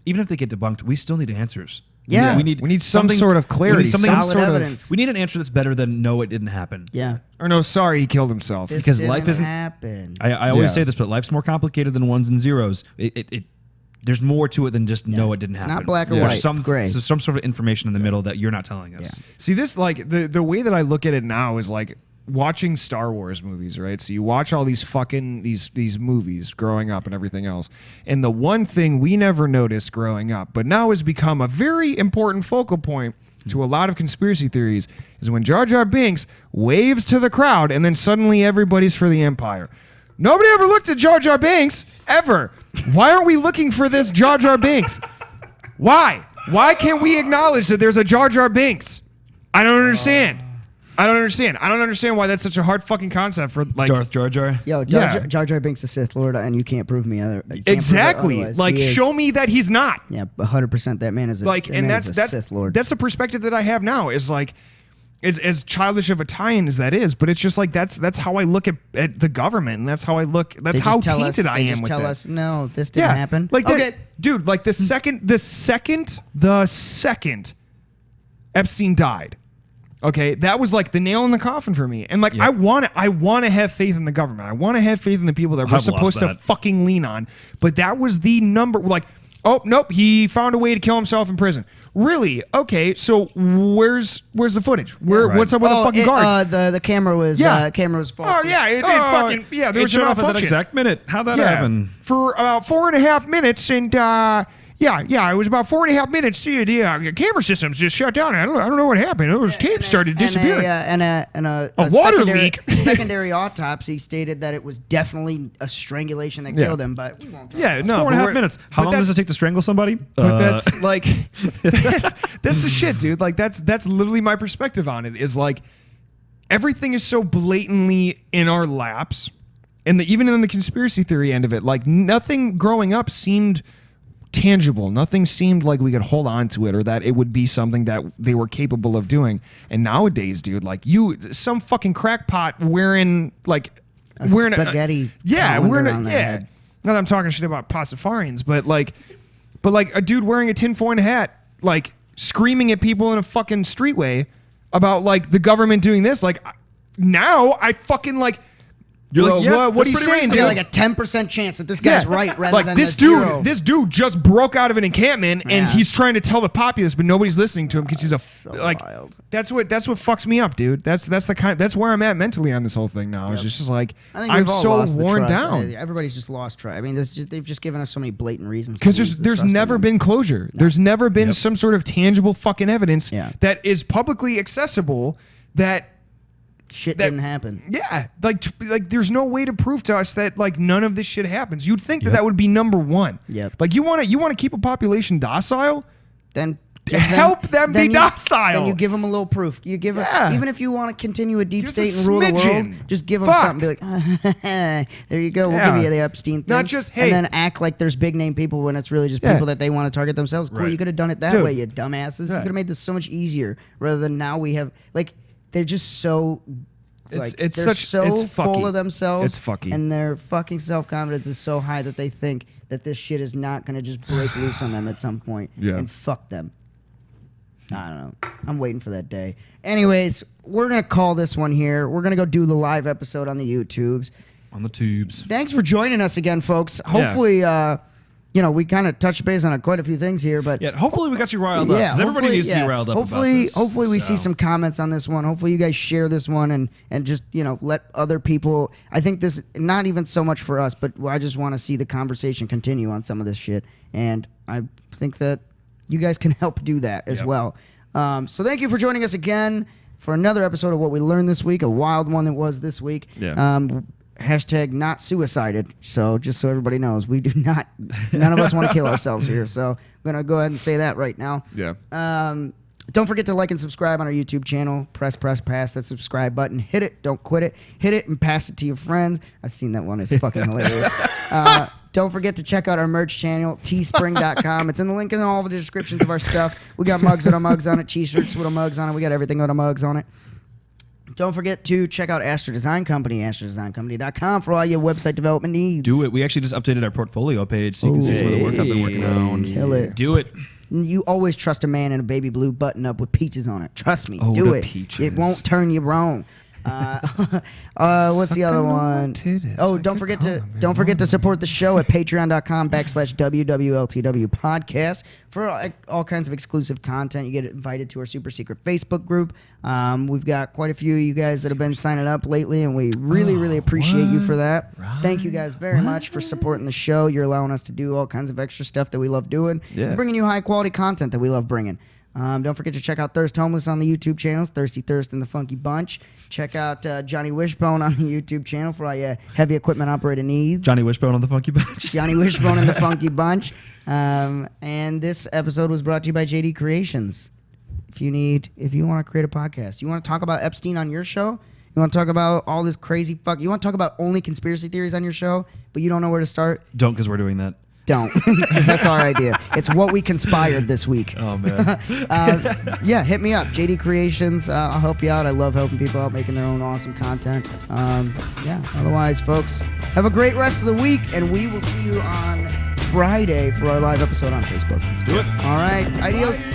they get debunked, we still need answers. Yeah. we need some something- sort of clarity, We need something, solid sort of- evidence. we need an answer that's better than no, it didn't happen. Yeah, Or no, sorry, he killed himself. this Because didn't life isn't- happen. I always Yeah. say this, but life's more complicated than ones and zeros. There's more to it than just no, it didn't happen. not black or Yeah. white. There's some, It's gray. so some sort of information in the middle that you're not telling us. See, this like the way that I look at it now is like watching Star Wars movies, right? So you watch all these fucking these movies growing up and everything else. And the one thing we never noticed growing up, but now has become a very important focal point to a lot of conspiracy theories, is when Jar Jar Binks waves to the crowd and then suddenly everybody's for the Empire. Nobody ever looked at Jar Jar Binks, ever. Why aren't we looking for this Jar Jar Binks? Why? Why can't we acknowledge that there's a Jar Jar Binks? I don't understand. I don't understand why that's such a hard fucking concept for like. Darth Jar Jar. Yo, Yeah. Jar Jar Binks is Sith Lord, and you can't prove me other. You can't prove it Exactly. otherwise. Like, He is. show me that he's not. Yeah, 100%. That man is a Like, that and man is that's a Sith Lord. that's the perspective that I have now. Is like, as childish of a tie-in as that is, but it's just like that's how I look at the government, and that's how I look. That's how tainted I am. They just with tell that. us, no, this didn't happen. Like okay, dude. Like the second Epstein died, okay, that was like the nail in the coffin for me. And like I want to have faith in the government. I want to have faith in the people that we're supposed to fucking lean on. But that was the number. Like, oh nope, he found a way to kill himself in prison. Really? Okay, so where's the footage? What's up with the fucking guards? The camera was faulty. Oh yeah, it fucking there it was shut a off at that malfunction. exact minute. How'd that happen? For about 4.5 minutes, and it was about 4.5 minutes. The camera systems just shut down. I don't know what happened. Those tapes started disappearing. And a water leak. Secondary autopsy stated that it was definitely a strangulation that killed him. But we won't. It's 4.5 minutes. How long does it take to strangle somebody? But that's like that's the shit, dude. Like that's literally my perspective on it. Is like everything is so blatantly in our laps, and even in the conspiracy theory end of it, like nothing growing up seemed tangible. Nothing seemed like we could hold on to it, or that it would be something that they were capable of doing. And nowadays, dude, like some fucking crackpot wearing spaghetti. Wearing head. Not that I'm talking shit about pastafarians, but like a dude wearing a tinfoil hat, like screaming at people in a fucking streetway about like the government doing this. Like now, I fucking like. You're like, what are you saying? There's like a 10% chance that this guy's right rather like than this dude. Zero. This dude just broke out of an encampment and he's trying to tell the populace, but nobody's listening to him because he's wild. That's what fucks me up, dude. That's where I'm at mentally on this whole thing now. It's just like I'm so worn down. Everybody's just lost track. I mean, they've just given us so many blatant reasons. Because there's never been closure. No. There's never been some sort of tangible fucking evidence that is publicly accessible that. Shit didn't happen. Yeah, like there's no way to prove to us that like none of this shit happens. You'd think that would be number one. Yep. Like you want to keep a population docile, then help them be docile. Then you give them a little proof. You give them, even if you want to continue a deep state and rule the world, just give them something. Be like, there you go. We'll give you the Epstein thing. Not just and then act like there's big name people when it's really just people that they want to target themselves. Cool, you could have done it that way, you dumbasses. You could have made this so much easier rather than now we have like. They're just so it's full of themselves. It's fucky. And their fucking self-confidence is so high that they think that this shit is not going to just break loose on them at some point and fuck them. I don't know. I'm waiting for that day. Anyways, we're going to call this one here. We're going to go do the live episode on the YouTubes. On the tubes. Thanks for joining us again, folks. Hopefully, we kind of touched base on quite a few things here, but hopefully we got you riled up. Because everybody needs to be riled up. Hopefully we see some comments on this one. Hopefully you guys share this one and just let other people. I think this not even so much for us, but I just want to see the conversation continue on some of this shit, and I think that you guys can help do that as well. So thank you for joining us again for another episode of What We Learned This Week, a wild one it was this week. Hashtag not suicided. So just so everybody knows, we do not, none of us want to kill ourselves here. So I'm going to go ahead and say that right now. Don't forget to like and subscribe on our YouTube channel. Press that subscribe button. Hit it. Don't quit it. Hit it and pass it to your friends. I've seen that one. It's fucking hilarious. Don't forget to check out our merch channel, teespring.com. It's in the link in all the descriptions of our stuff. We got mugs with our mugs on it, t-shirts with our mugs on it. We got everything with our mugs on it. Don't forget to check out Astro Design Company, astrodesigncompany.com for all your website development needs. Do it. We actually just updated our portfolio page so you can see some of the work I've been working on. Kill it. Do it. You always trust a man in a baby blue button-up with peaches on it. Trust me. Do it. Peaches. It won't turn you wrong. What's the other one? Don't forget to support the show at patreon.com/WWLTW podcast for all kinds of exclusive content. You get invited to our super secret Facebook group. We've got quite a few of you guys that have been signing up lately, and we really appreciate you for that. Thank you guys very much for supporting the show. You're allowing us to do all kinds of extra stuff that we love doing. And bringing you high quality content that we love bringing. Don't forget to check out Thirst Homeless on the YouTube channels, Thirsty Thirst and the Funky Bunch. Check out Johnny Wishbone on the YouTube channel for all your heavy equipment operator needs. Johnny Wishbone on the Funky Bunch. Johnny Wishbone and the Funky Bunch. And this episode was brought to you by JD Creations. If you want to create a podcast, you want to talk about Epstein on your show, you want to talk about all this crazy you want to talk about only conspiracy theories on your show, but you don't know where to start? Don't, because we're doing that. Don't, because that's our idea. It's what we conspired this week. Oh man. Yeah, hit me up, JD Creations. I'll help you out. I love helping people out, making their own awesome content. Yeah. Otherwise, folks, have a great rest of the week, and we will see you on Friday for our live episode on Facebook. Let's do it. All right. Adios.